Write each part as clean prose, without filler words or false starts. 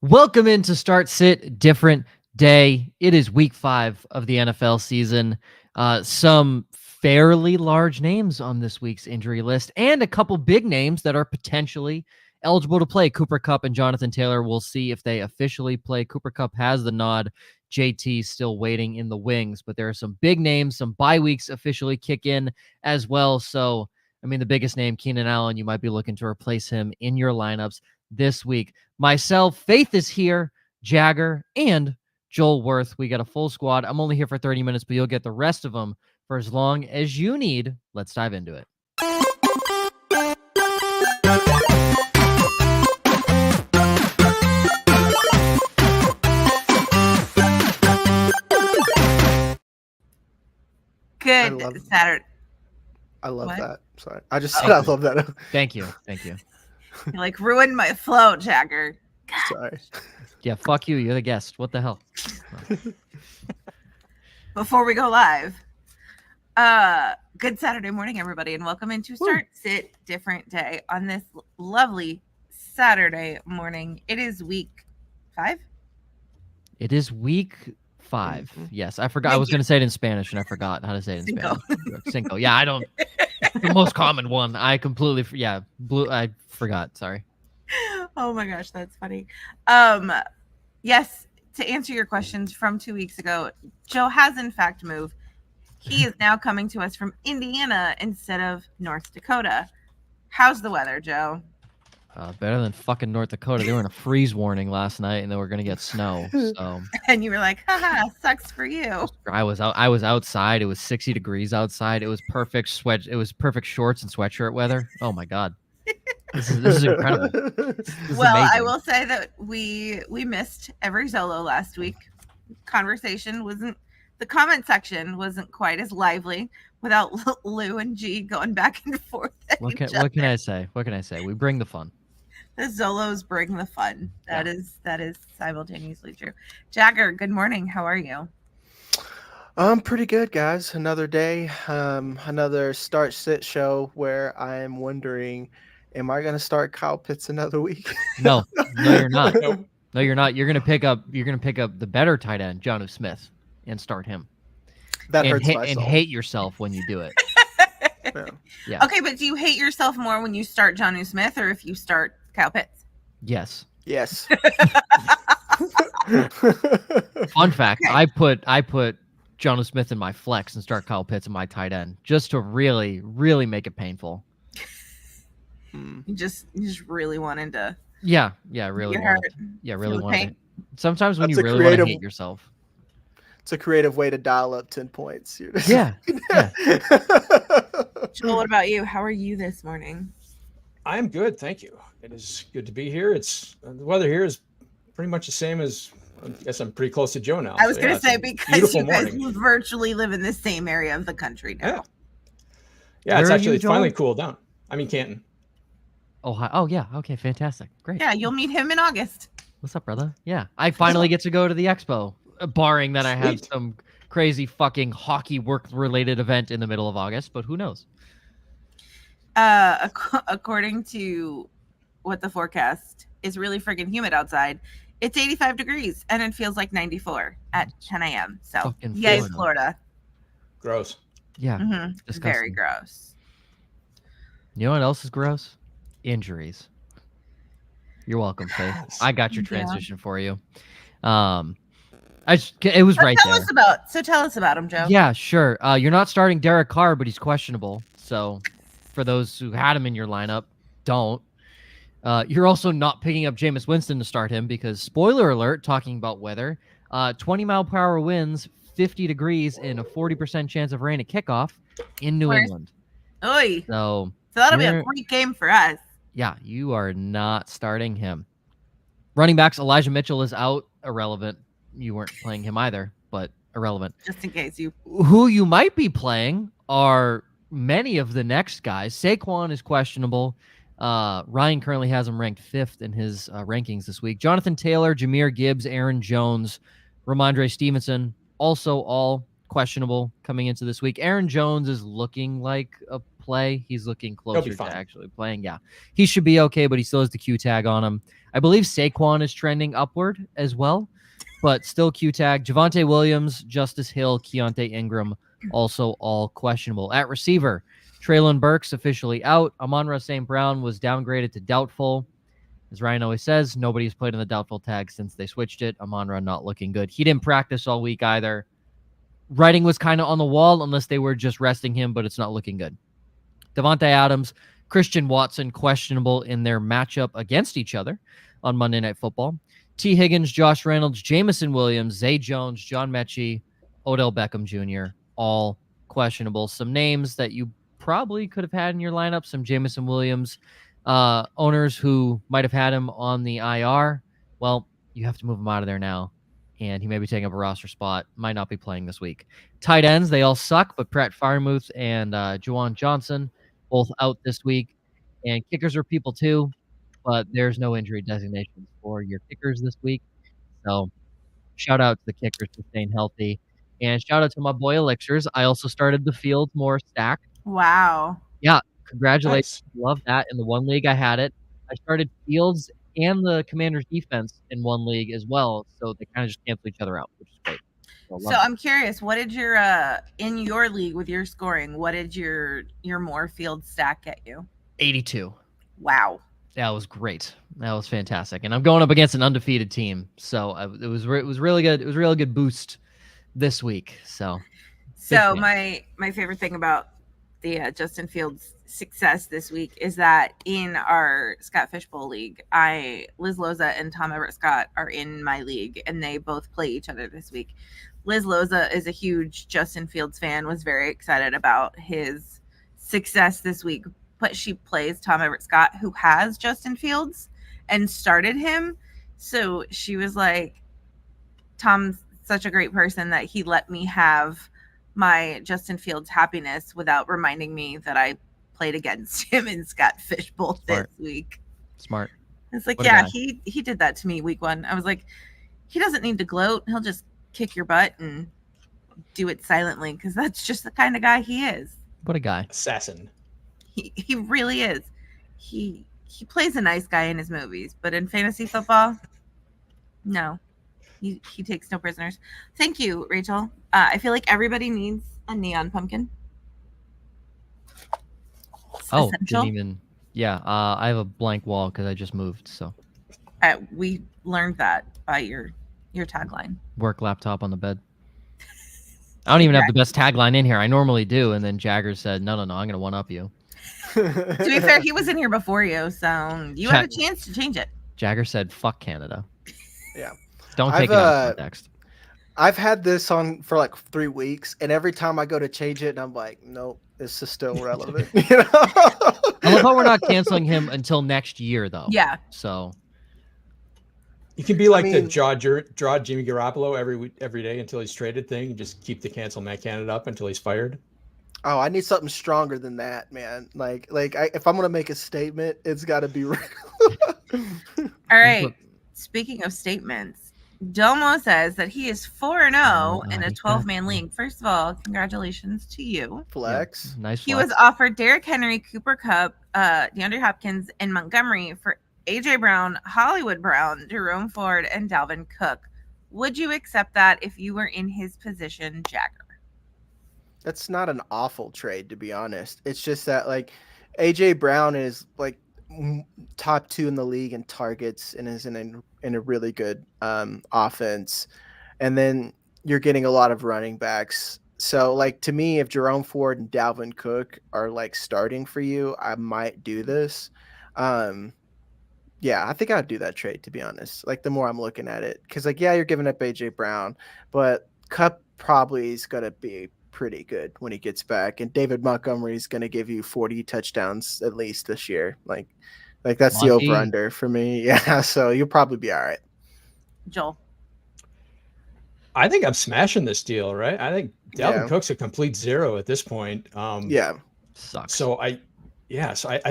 Welcome into Start Sit Different Day. It is week 5 of the NFL season. Some fairly large names on this week's injury list and a couple big names that are potentially eligible to play. Cooper Kupp and Jonathan Taylor. We'll see if they officially play. Cooper Kupp has the nod. JT still waiting in the wings, but there are some big names. Some bye weeks officially kick in as well. So, the biggest name, Keenan Allen, you might be looking to replace him in your lineups this week. Myself, Faith is here, Jagger, and Joel Wirth. We got a full squad. I'm only here for 30 minutes, but you'll get the rest of them for as long as you need. Let's dive into it. Good Saturday. I love What? that. Sorry. I just said I love that. Thank you. You ruined my flow, Jagger. Sorry. Yeah, fuck you. You're the guest. What the hell? Before we go live, good Saturday morning, everybody, and welcome into Start Sit Different Day on this lovely Saturday morning. It is week 5. It is week 5. Mm-hmm. Yes, I forgot. I was going to say it in Spanish, and I forgot how to say it in Spanish. Cinco. Yeah, I don't. The most common one. I completely. I forgot. Sorry. Oh my gosh, that's funny. Yes, to answer your questions from 2 weeks ago, Joe has in fact moved. He is now coming to us from Indiana instead of North Dakota. How's the weather, Joe? Better than fucking North Dakota. They were in a freeze warning last night, and they were going to get snow. So. And you were like, haha, sucks for you. I was outside. It was 60 degrees outside. It was perfect perfect shorts and sweatshirt weather. Oh my god, this is incredible. This is Well, amazing. I will say that we missed every Zollo last week. The comment section wasn't quite as lively without Lou and G going back and forth. What can I say? What can I say? We bring the fun. The Zollos bring the fun. That is simultaneously true. Jagger, good morning. How are you? I'm pretty good, guys. Another day, another Start Sit show where I am wondering, am I going to start Kyle Pitts another week? No, you're not. Nope. No, you're not. You're gonna pick up the better tight end, Jonnu Smith, and start him. That hurts my and soul. hate yourself when you do it. Yeah. Okay, but do you hate yourself more when you start Jonnu Smith or if you start Kyle Pitts? Yes. Yes. Fun fact: Okay. I put Jonnu Smith in my flex and start Kyle Pitts in my tight end just to really, really make it painful. You just really wanted to. Yeah, really get want hurt. it. Yeah, Feel really the want pain. it. Sometimes when That's you a really want to creative- hate yourself. It's a creative way to dial up 10 points. Yeah. Joel, what about you? How are you this morning? I'm good, thank you. It is good to be here. It's the weather here is pretty much the same as. I guess I'm pretty close to Joe now. I was so going yeah, to say, it's a because beautiful you guys morning. virtually live in the same area of the country now. Yeah, Where it's are actually you, it's finally Joel? cooled down. I'm in Canton. Oh yeah. Okay, fantastic. Great. Yeah, you'll meet him in August. What's up, brother? Yeah, I finally get to go to the expo, barring that I have Sweet. some crazy fucking hockey work-related event in the middle of August, but who knows? According to what the forecast is, really friggin' humid outside. It's 85 degrees and it feels like 94 at 10 a.m. So, Fucking yay, Florida. Florida. Gross. Yeah, Mhm. disgusting. Very gross. You know what else is gross? Injuries. You're welcome, Faith. Yes. I got your Yeah. transition for you. It was right Tell there. us about him, Joe. Yeah, sure. You're not starting Derek Carr, but he's questionable. So, for those who had him in your lineup, don't. You're also not picking up Jameis Winston to start him because, spoiler alert, talking about weather, 20-mile-per-hour winds, 50 degrees, and a 40% chance of rain at kickoff in New Where's- England. Oy. So, So that'll be a you're- great game for us. yeah, you are not starting him. Running backs, Elijah Mitchell is out, irrelevant. You weren't playing him either, but irrelevant. Just in case you. Who you might be playing are many of the next guys. Saquon is questionable. Ryan currently has him ranked 5th in his rankings this week. Jonathan Taylor, Jahmyr Gibbs, Aaron Jones, Ramondre Stevenson, also all questionable coming into this week. Aaron Jones is looking like a play. He's looking closer to fine. actually playing. Yeah, he should be okay, but he still has the Q tag on him. I believe Saquon is trending upward as well, but still Q tag. Javonte Williams, Justice Hill, Keontae Ingram, also all questionable. At receiver, Treylon Burks officially out. Amon-Ra St. Brown was downgraded to doubtful. As Ryan always says, nobody's played in the doubtful tag since they switched it. Amon-Ra not looking good. He didn't practice all week either. Writing was kind of on the wall unless they were just resting him, but it's not looking good. Devontae Adams, Christian Watson, questionable in their matchup against each other on Monday Night Football. T. Higgins, Josh Reynolds, Jamison Williams, Zay Jones, John Mechie, Odell Beckham Jr., all questionable. Some names that you probably could have had in your lineup, some Jamison Williams owners who might have had him on the IR. Well, you have to move him out of there now, and he may be taking up a roster spot, might not be playing this week. Tight ends, they all suck, but Pratt Freiermuth and Juwan Johnson, both out this week. And kickers are people too, but there's no injury designations for your kickers this week. So shout out to the kickers for staying healthy. And shout out to my boy Elixirs. I also started the Field more stack. Wow. Yeah, congratulations. Nice. Love that. In the one league I had it. I started Fields and the Commanders defense in one league as well. So they kind of just cancel each other out, which is great. So I'm curious, what did your in your league with your scoring, what did your more Field stack get you? 82. Wow. That was great. That was fantastic. And I'm going up against an undefeated team. So it was really good. It was a really good boost this week. So my favorite thing about the Justin Fields success this week is that in our Scott Fishbowl league, Liz Loza and Tom Everett Scott are in my league, and they both play each other this week. Liz Loza is a huge Justin Fields fan, was very excited about his success this week, but she plays Tom Everett Scott, who has Justin Fields and started him. So she was like, Tom's such a great person that he let me have my Justin Fields happiness without reminding me that I played against him in Scott Fishbowl this week. Smart. It's like, yeah, he did that to me week one. I was like, he doesn't need to gloat. He'll just kick your butt and do it silently, because that's just the kind of guy he is. What a guy. Assassin. He really is. He plays a nice guy in his movies, but in fantasy football, no. He takes no prisoners. Thank you, Rachel. I feel like everybody needs a neon pumpkin. It's essential. Didn't even. Yeah, I have a blank wall because I just moved. So we learned that by your tagline. Work laptop on the bed. I don't even have the best tagline in here. I normally do, and then Jagger said, "No, I'm going to one up you." To be fair, he was in here before you, so you had a chance to change it. Jagger said, "Fuck Canada." Yeah. Don't take it out of context. I've had this on for like 3 weeks, and every time I go to change it, and I'm like, nope, this is still relevant. You know? I love how we're not canceling him until next year, though. Yeah. So you can be like the draw Jimmy Garoppolo every day until he's traded thing. You just keep the cancel Matt Canada up until he's fired. Oh, I need something stronger than that, man. If I'm gonna make a statement, it's got to be real. All right. Speaking of statements, Domo says that he is 4-0 in a 12-man league. First of all, congratulations to you. Flex. Yeah, nice flex. He was offered Derrick Henry, Cooper Kupp, DeAndre Hopkins, and Montgomery for A.J. Brown, Hollywood Brown, Jerome Ford, and Dalvin Cook. Would you accept that if you were in his position, Jagger? That's not an awful trade, to be honest. It's just that, A.J. Brown is, top 2 in the league in targets and is in a really good offense. And then you're getting a lot of running backs. So, to me, if Jerome Ford and Dalvin Cook are, starting for you, I might do this. Yeah, I think I'd do that trade, to be honest. The more I'm looking at it. Because, you're giving up A.J. Brown, but Kupp probably is going to be pretty good when he gets back, and David Montgomery is going to give you 40 touchdowns at least this year. That's the over under for me. Yeah, so you'll probably be all right. Joel, I think I'm smashing this deal, right? I think Dalvin Cook's a complete zero at this point. Sucks. So I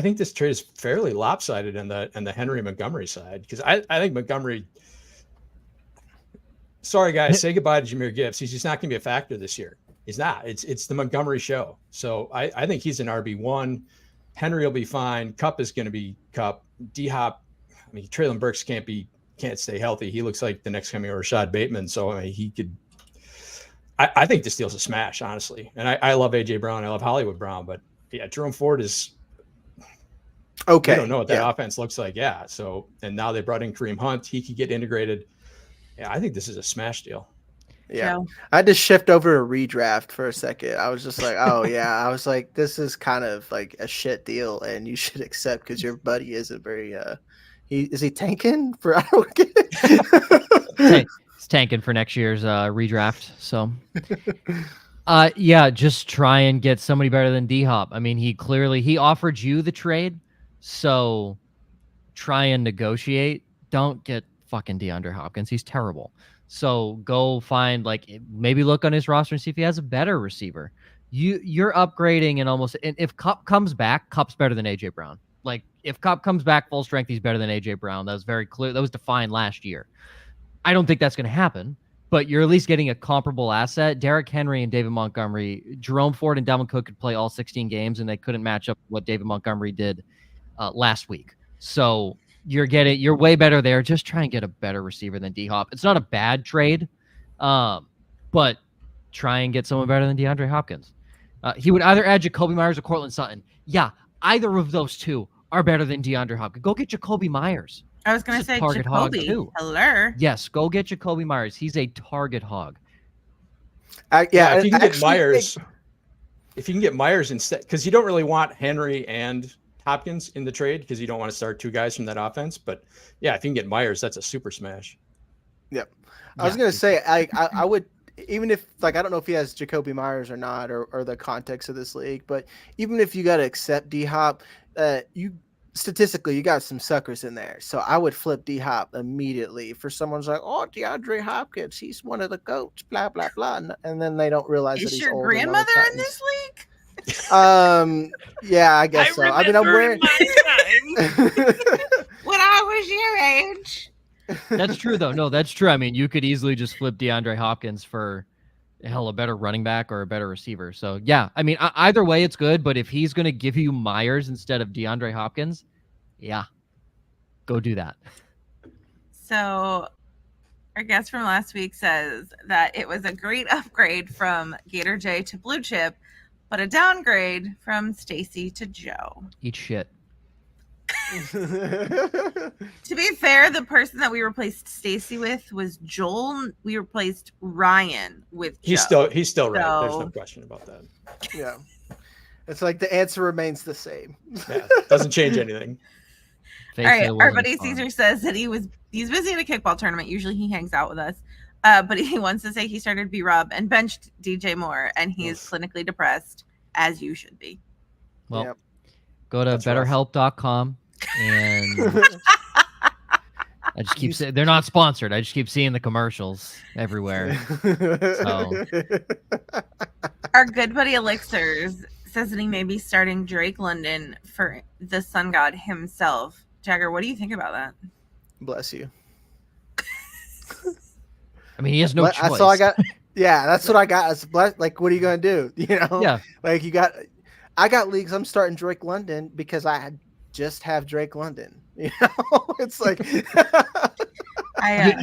think this trade is fairly lopsided in the Henry Montgomery side, because I think Montgomery. Sorry guys, say goodbye to Jahmyr Gibbs. He's just not going to be a factor this year. He's not. It's the Montgomery show. So I think he's an RB1. Henry will be fine. Kupp is going to be Kupp. D-Hop, I mean, Traylon Burks can't stay healthy. He looks like the next coming of Rashad Bateman. So I mean, he could. I think this deal's a smash, honestly. And I love AJ Brown. I love Hollywood Brown. But yeah, Jerome Ford is okay. I don't know what that offense looks like. Yeah. So, and now they brought in Kareem Hunt. He could get integrated. Yeah, I think this is a smash deal. Yeah. I had to shift over to redraft for a second. I was just like, oh yeah. I was like, this is kind of like a shit deal and you should accept because your buddy isn't very is he tanking for I don't get it. He's tanking for next year's redraft. So yeah, just try and get somebody better than D-Hop. I mean, he offered you the trade, so try and negotiate. Don't get fucking DeAndre Hopkins. He's terrible. So go find, maybe look on his roster and see if he has a better receiver. You're upgrading and if Kupp comes back, Kupp's better than AJ Brown. Like if Kupp comes back full strength, he's better than AJ Brown. That was very clear. That was defined last year. I don't think that's going to happen, but you're at least getting a comparable asset. Derrick Henry and David Montgomery, Jerome Ford and Dalvin Cook could play all 16 games, and they couldn't match up what David Montgomery did last week. So you're way better there. Just try and get a better receiver than D-Hop. It's not a bad trade, but try and get someone better than DeAndre Hopkins. He would either add Jacoby Myers or Cortland Sutton. Yeah, either of those two are better than DeAndre Hopkins. Go get Jacoby Myers. I was going to say Jacoby. Hello. Yes, go get Jacoby Myers. He's a target hog. If you can get Myers, if you can get Myers instead, because you don't really want Henry and Hopkins in the trade because you don't want to start two guys from that offense. But yeah, if you can get Myers, that's a super smash. Yep. I was going to say, I would, even if, I don't know if he has Jacoby Myers or not, or the context of this league, but even if you got to accept D-Hop, statistically, you got some suckers in there. So I would flip D-Hop immediately for someone's like, oh, DeAndre Hopkins, he's one of the GOATs, blah, blah, blah. And then they don't realize that he's old. Is your grandmother in this league? Yeah, I guess so. I mean, I'm wearing my time when I was your age. That's true, though. No, that's true. I mean, you could easily just flip DeAndre Hopkins for a better running back or a better receiver. So yeah, I mean, either way, it's good. But if he's going to give you Myers instead of DeAndre Hopkins, yeah, go do that. So our guest from last week says that it was a great upgrade from Gator J to Blue Chip, but a downgrade from Stacy to Joe. Eat shit. To be fair, the person that we replaced Stacy with was Joel. We replaced Ryan with Joe. He's still right. There's no question about that. Yeah. It's like the answer remains the same. Yeah, doesn't change anything. All right, our buddy Caesar says that he's busy at a kickball tournament. Usually he hangs out with us. But he wants to say he started B-Rob and benched DJ Moore, and he is clinically depressed, as you should be. Well, go to betterhelp.com, and I just keep saying they're not sponsored. I just keep seeing the commercials everywhere. So. Our good buddy Elixirs says that he may be starting Drake London for the Sun God himself. Jagger, what do you think about that? Bless you. I mean, he has no choice. That's all I got. Yeah, that's what I got. Like, what are you going to do? You know? Yeah. Like, I got leagues. I'm starting Drake London because I just have Drake London. You know? It's like.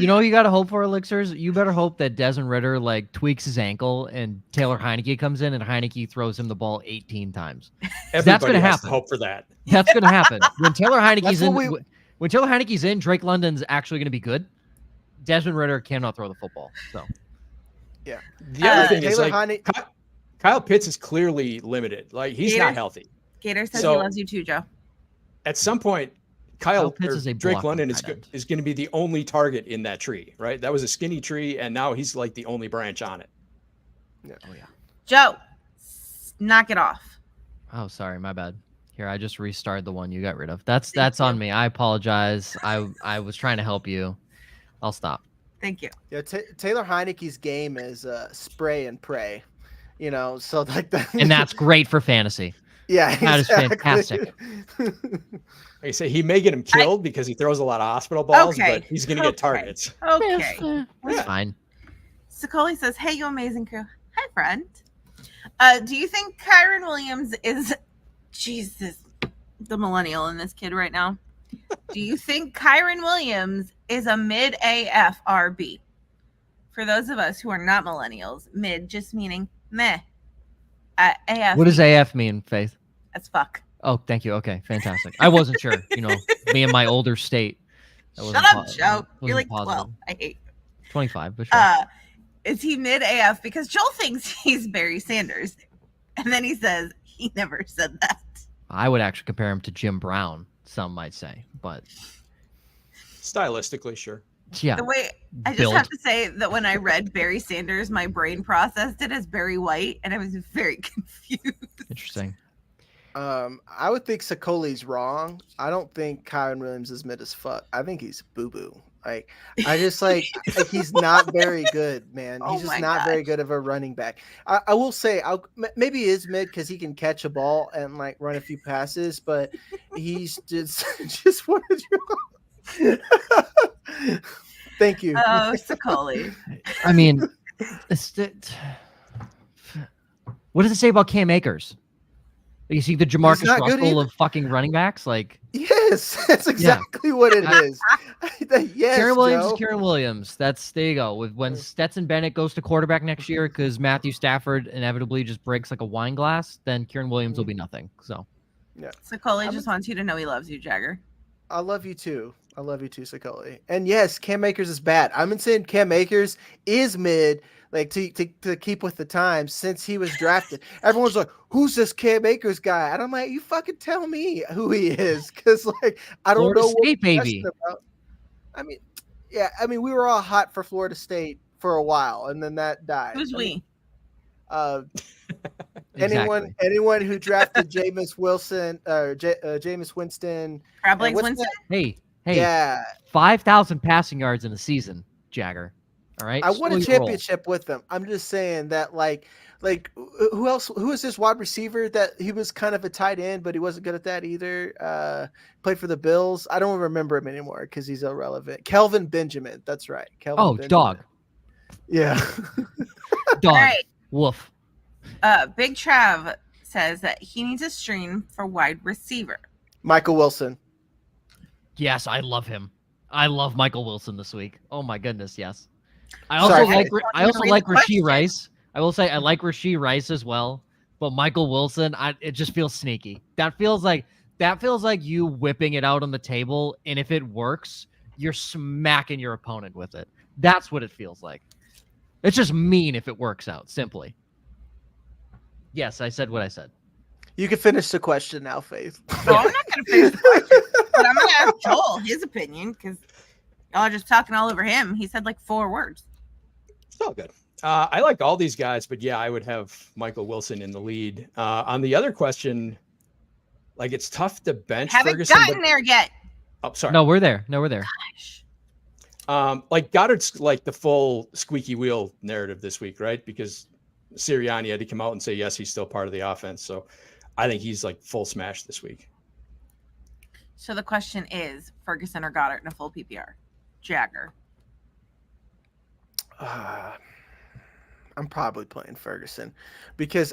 You know, you got to hope for Elixirs. You better hope that Desmond Ridder tweaks his ankle and Taylor Heineke comes in and Heineke throws him the ball 18 times. That's going to happen. Hope for that. That's going to happen when Taylor Heineke's in. When Taylor Heineke's in, Drake London's actually going to be good. Desmond Ridder cannot throw the football. So, yeah. The other thing is Kyle Pitts is clearly limited. Like he's not healthy. Gator says he loves you too, Joe. At some point, Kyle Pitts Drake London is going to be the only target in that tree, right? That was a skinny tree, and now he's like the only branch on it. Yeah. Oh yeah. Joe, knock it off. Oh, sorry, my bad. Here, I just restarted the one you got rid of. That's on me. I apologize. I was trying to help you. I'll stop. Thank you. Yeah, Taylor Heineke's game is spray and pray. You know, so like that. And that's great for fantasy. Yeah, that is fantastic. I say he may get him killed because he throws a lot of hospital balls, but he's going to get targets. Okay, that's fine. Sicoli says, "Hey, you amazing crew. Hi, friend. Do you think Kyron Williams is Jesus, the millennial in this kid right now? Do you think Kyron Williams is a mid AF RB? For those of us who are not millennials, mid just meaning meh. AF. What does AF mean, Faith? That's fuck. Oh, thank you. Okay, fantastic. I wasn't sure. Me and my older state. Shut up, Joe. You're like 12. I hate you. 25, but sure. Is he mid AF? Because Joel thinks he's Barry Sanders. And then he says he never said that. I would actually compare him to Jim Brown, some might say, but stylistically, sure. Yeah. The way I just have to say that when I read Barry Sanders, my brain processed it as Barry White, and I was very confused. Interesting. I would think Sokoli's wrong. I don't think Kyron Williams is mid as fuck. I think he's boo-boo. Like, I just like he's not very good, man. He's just not very good of a running back. I will say, maybe he is mid because he can catch a ball and like run a few passes, but he's just what did you? Thank you. Oh, Sokoli. I mean, what does it say about Cam Akers? You see the Jamarcus Russell of fucking running backs? Like, yes, that's exactly what it is. Yes, Kyron Williams Joe. is Kyron Williams. There you go. When Stetson Bennett goes to quarterback next year because Matthew Stafford inevitably just breaks like a wine glass, then Kyron Williams will be nothing. So, yeah. Sokoli just wants you to know he loves you, Jagger. I love you too. I love you too, Sokoli. And yes, Cam Akers is bad. I'm not saying Cam Akers is mid, like to keep with the times since he was drafted. Everyone's like, who's this Cam Akers guy? And I'm like, you fucking tell me who he is. Because like I don't Florida know State, baby. About. I mean, yeah, we were all hot for Florida State for a while, and then that died. Who's we? Exactly. Anyone who drafted Jameis Wilson or Jameis Winston. Crab Legs Winston? Hey, yeah, 5,000 passing yards in a season, Jagger. All right. I won a championship with them. I'm just saying that like who else? Who is this wide receiver that he was kind of a tight end, but he wasn't good at that either. Played for the Bills. I don't remember him anymore because he's irrelevant. Kelvin Benjamin. That's right. Kelvin Benjamin. Dog. Yeah. Dog. Right. Woof. Big Trav says that he needs a stream for wide receiver. Michael Wilson. Yes, I love him. I love Michael Wilson this week. Oh my goodness, yes. I also like Rashee Rice. I will say I like Rashee Rice as well, but Michael Wilson, it just feels sneaky. That feels like you whipping it out on the table, and if it works, you're smacking your opponent with it. That's what it feels like. It's just mean if it works out, simply. Yes, I said what I said. You can finish the question now, Faith. No, I'm not going to finish the question, but I'm going to ask Joel his opinion because y'all are just talking all over him. He said like 4 words. It's all good. I like all these guys, but yeah, I would have Michael Wilson in the lead. On the other question, like it's tough to bench Ferguson. Haven't gotten there yet. Oh, sorry. No, we're there. Gosh. Like Goddard's like the full squeaky wheel narrative this week, right? Because Sirianni had to come out and say, yes, he's still part of the offense. So I think he's like full smash this week. So the question is Ferguson or Goddard in a full PPR? Jagger. I'm probably playing Ferguson because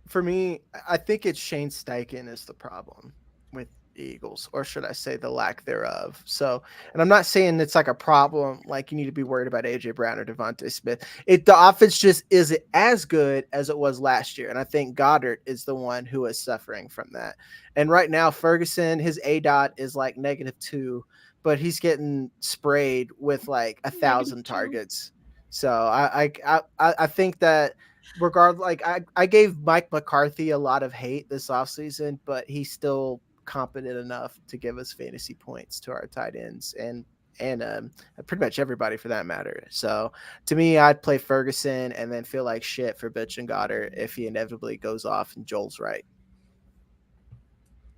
for me, I think it's Shane Steichen is the problem with the Eagles, or should I say the lack thereof. So, and I'm not saying it's like a problem, like you need to be worried about AJ Brown or Devontae Smith. The offense just isn't as good as it was last year. And I think Goddard is the one who is suffering from that. And right now, Ferguson, his ADOT is like -2, but he's getting sprayed with like 1,000 targets. So I think that regardless, like I gave Mike McCarthy a lot of hate this offseason, but he's still competent enough to give us fantasy points to our tight ends and pretty much everybody for that matter. So to me, I'd play Ferguson and then feel like shit for Bitch and Goddard if he inevitably goes off and Joel's right.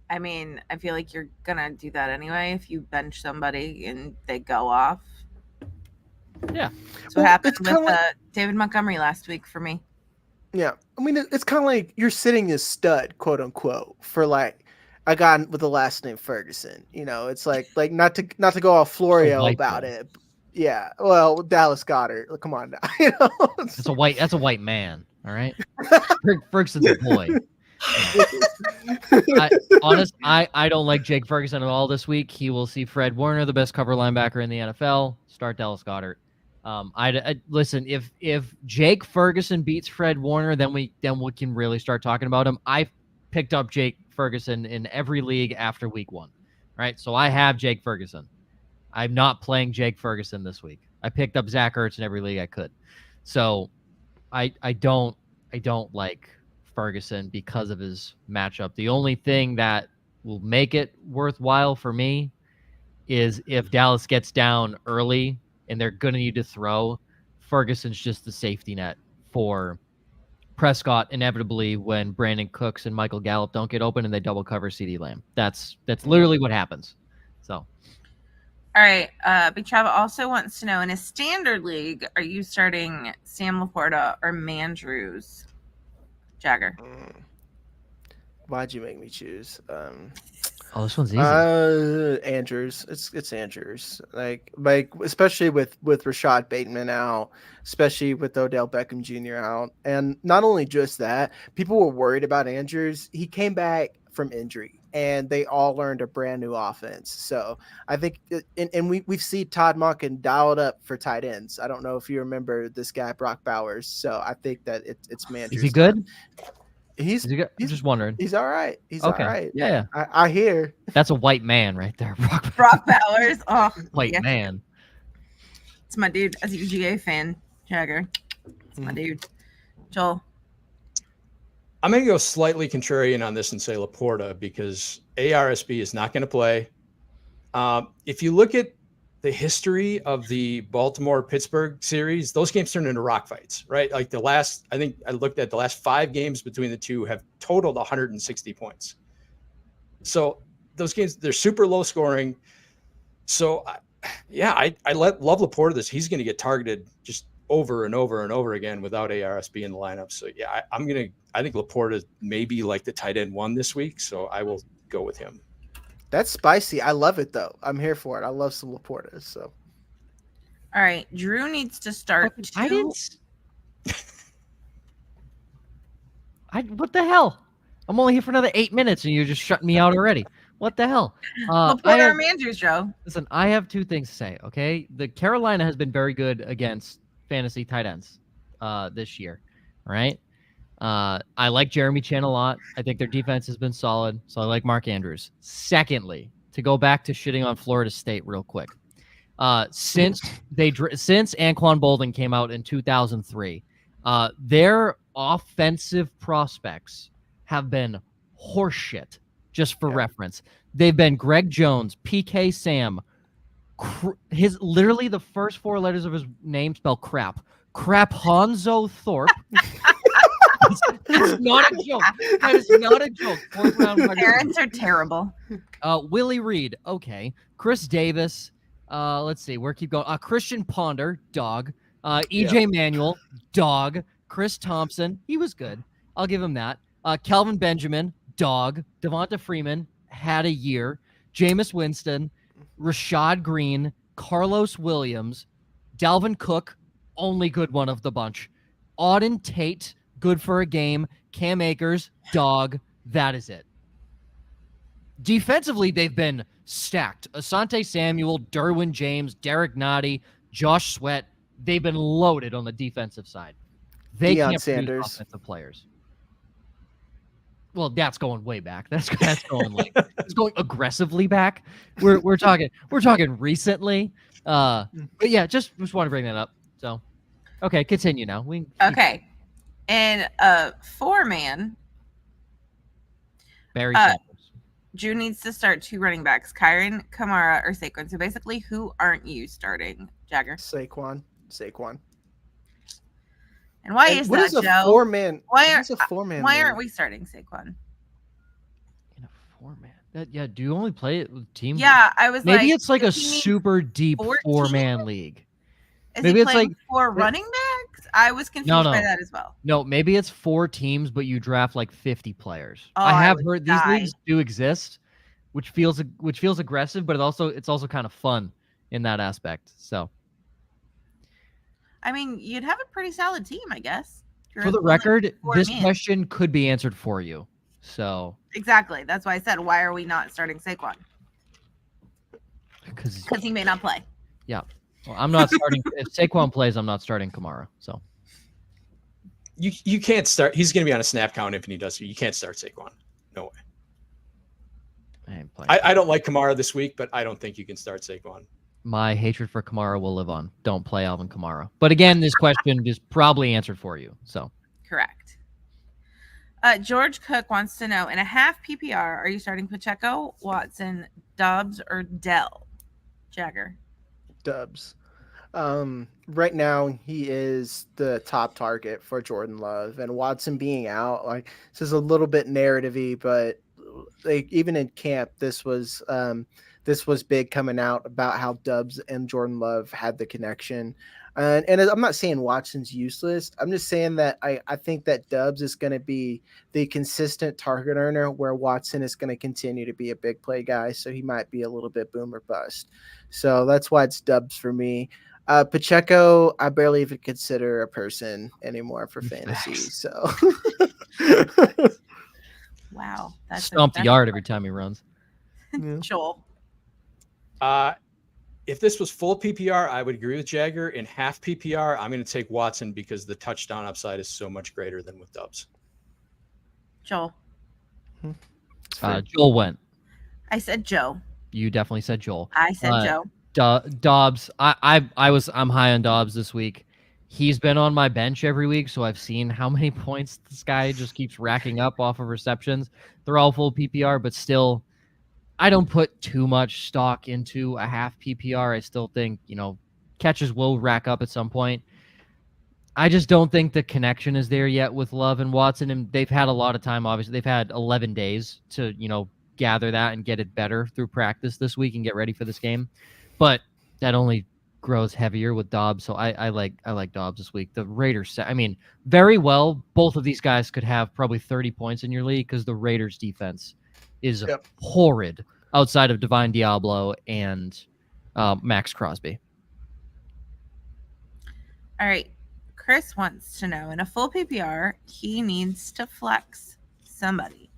I mean, I feel like you're going to do that anyway if you bench somebody and they go off. Yeah. That's what happened with David Montgomery last week for me. Yeah. I mean, it's kind of like you're sitting as stud, quote unquote, for like a guy with the last name Ferguson. You know, it's like not to go all Florio about it. Yeah. Well, Dallas Goedert. Come on now. You know, that's a white man. All right. Ferguson's a boy. I don't like Jake Ferguson at all this week. He will see Fred Warner, the best cover linebacker in the NFL. Start Dallas Goedert. I listen. If Jake Ferguson beats Fred Warner, then we can really start talking about him. I picked up Jake Ferguson in every league after week 1, right? So I have Jake Ferguson. I'm not playing Jake Ferguson this week. I picked up Zach Ertz in every league I could. So I don't like Ferguson because of his matchup. The only thing that will make it worthwhile for me is if Dallas gets down early and they're going to need to throw, Ferguson's just the safety net for Prescott inevitably when Brandon Cooks and Michael Gallup don't get open and they double cover CeeDee Lamb. That's literally what happens. So. All right. Big Trav also wants to know, in a standard league, are you starting Sam Laporta or Mandrews? Jagger. Why'd you make me choose? This one's easy. Andrews. It's Andrews. Like especially with Rashad Bateman out, especially with Odell Beckham Jr. out, and not only just that, people were worried about Andrews. He came back from injury, and they all learned a brand new offense. So I think, and we've seen Todd Monken dialed up for tight ends. I don't know if you remember this guy Brock Bowers. So I think that it's Mandrews. Is he good? He's I'm just wondering. He's all right. He's okay. all right. Yeah. I hear. That's a white man right there. Brock Bowers. Oh, white man. It's my dude. As a UGA fan, Jagger. It's my dude. Joel. I'm going to go slightly contrarian on this and say Laporta because ARSB is not going to play. If you look at the history of the Baltimore-Pittsburgh series, those games turned into rock fights, right? Like I think I looked at the last 5 games between the two have totaled 160 points. So those games, they're super low scoring. So I love Laporta this. He's going to get targeted just over and over and over again without ARSB in the lineup. So yeah, I think Laporta may be like the tight end 1 this week. So I will go with him. That's spicy. I love it though. I'm here for it. I love some Laporta. So, all right, Drew needs to start. What the hell? I'm only here for another 8 minutes, and you're just shutting me out already. What the hell? Laporta or Mandrews, Joe? Listen, I have 2 things to say. Okay, the Carolina has been very good against fantasy tight ends this year. All right. I like Jeremy Chin a lot. I think their defense has been solid, so I like Mark Andrews. Secondly, to go back to shitting on Florida State real quick, since Anquan Bolden came out in 2003, their offensive prospects have been horseshit. Just for reference, they've been Greg Jones, PK Sam. Literally the first 4 letters of his name spell crap. Hanzo Thorpe. It's not a joke. That is not a joke. 4th round. Parents are terrible. Willie Reed. Okay. Chris Davis. Let's see. Where keep going? Christian Ponder. Dog. EJ Manuel. Dog. Chris Thompson. He was good. I'll give him that. Kelvin Benjamin. Dog. Devonta Freeman. Had a year. Jameis Winston. Rashad Green. Carlos Williams. Dalvin Cook. Only good one of the bunch. Auden Tate. Good for a game. Cam Akers, dog. That is it. Defensively, they've been stacked. Asante Samuel, Derwin James, Derek Nottie, Josh Sweat. They've been loaded on the defensive side. They Deion can't Sanders. produce offensive players. Well, that's going way back. That's going it's going aggressively back. We're talking recently. But yeah, just want to bring that up. So, okay, continue now. Okay. And 4-man, Barry Sanders. Drew needs to start 2 running backs, Kyron, Kamara, or Saquon. So basically, who aren't you starting, Jagger? Saquon. And why is that, Joe? Four-man? Why Why aren't we starting Saquon? In a 4-man. Do you only play it with team? Yeah, I was maybe it's like a super deep 4-man league. Maybe it's like 4 running backs? I was confused by that as well. No, maybe it's 4 teams, but you draft like 50 players. Oh, I have heard these leagues do exist, which feels aggressive, but it's also kind of fun in that aspect. So, I mean, you'd have a pretty solid team, I guess. For the record, this me. question could be answered for you. So Exactly. That's why I said, why are we not starting Saquon? because He may not play. well, I'm not starting. If Saquon plays, I'm not starting Kamara. So You can't start. He's going to be on a snap count if he does. You can't start Saquon. No way. I ain't playing. I don't like Kamara this week, but I don't think you can start Saquon. My hatred for Kamara will live on. Don't play Alvin Kamara. But again, this question is probably answered for you. So Correct. George Cook wants to know, in a half PPR, are you starting Pacheco, Watson, Dobbs, or Dell? Jagger. Dubs. Right now he is the top target for Jordan Love, and Watson being out, like, this is a little bit narrative-y, but like even in camp, this was big coming out about how Dubs and Jordan Love had the connection. And I'm not saying Watson's useless. I'm just saying that I think that Dubs is going to be the consistent target earner, where Watson is going to continue to be a big play guy. So he might be a little bit boom or bust. So that's why it's Dubs for me. Pacheco, I barely even consider a person anymore for fantasy. So Wow. That's stomp the yard every time he runs. yeah. Joel. If this was full PPR, I would agree with Jagger. In half PPR, I'm going to take Watson because the touchdown upside is so much greater than with Dubs. Joel. Joel went. I said Joe. You definitely said Joel. I said Joe. Dobbs. I'm high on Dobbs this week. He's been on my bench every week, so I've seen how many points this guy just keeps racking up off of receptions. They're all full PPR, but still, I don't put too much stock into a half PPR. I still think, catches will rack up at some point. I just don't think the connection is there yet with Love and Watson, and they've had a lot of time. Obviously, they've had 11 days to, gather that and get it better through practice this week and get ready for this game. But that only grows heavier with Dobbs, so I like Dobbs this week. The Raiders, very well, both of these guys could have probably 30 points in your league because the Raiders defense is horrid outside of Divine Diablo and Max Crosby. All right. Chris wants to know, in a full PPR, he needs to flex somebody.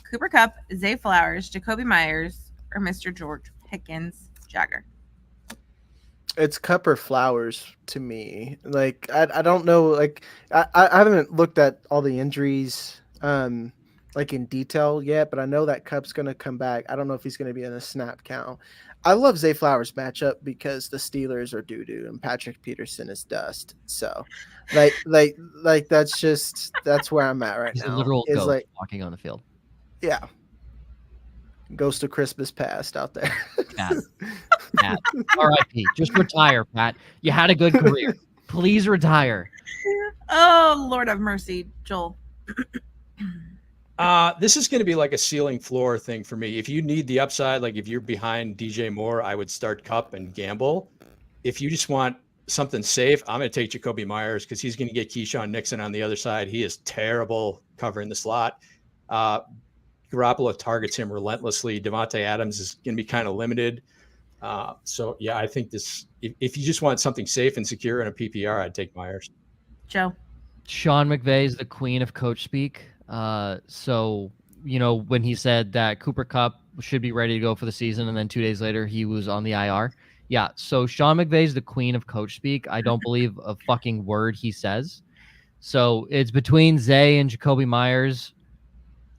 Cooper Kupp, Zay Flowers, Jacoby Myers, or Mr. George Pickens. Jagger. It's Kupp or Flowers to me. Like, I don't know. Like, I haven't looked at all the injuries like in detail yet, but I know that Kupp's going to come back. I don't know if he's going to be in a snap count. I love Zay Flowers matchup because the Steelers are doo-doo and Patrick Peterson is dust. So like that's where I'm at right He's now. a literal is ghost like, walking on the field. yeah. Ghost of Christmas past out there. Pat. R.I.P. Just retire, Pat. You had a good career. Please retire. Oh, Lord have mercy, Joel. This is going to be like a ceiling floor thing for me. If you need the upside, like if you're behind DJ Moore, I would start Kupp and gamble. If you just want something safe, I'm going to take Jacoby Myers because he's going to get Keyshawn Nixon on the other side. He is terrible covering the slot. Garoppolo targets him relentlessly. Devontae Adams is going to be kind of limited. So, yeah, I think this – if you just want something safe and secure in a PPR, I'd take Myers. Joe. Sean McVay is the queen of coach speak. So, when he said that Cooper Kupp should be ready to go for the season and then 2 days later he was on the IR. Yeah, so Sean McVay is the queen of coach speak. I don't believe a fucking word he says. So it's between Zay and Jacoby Myers.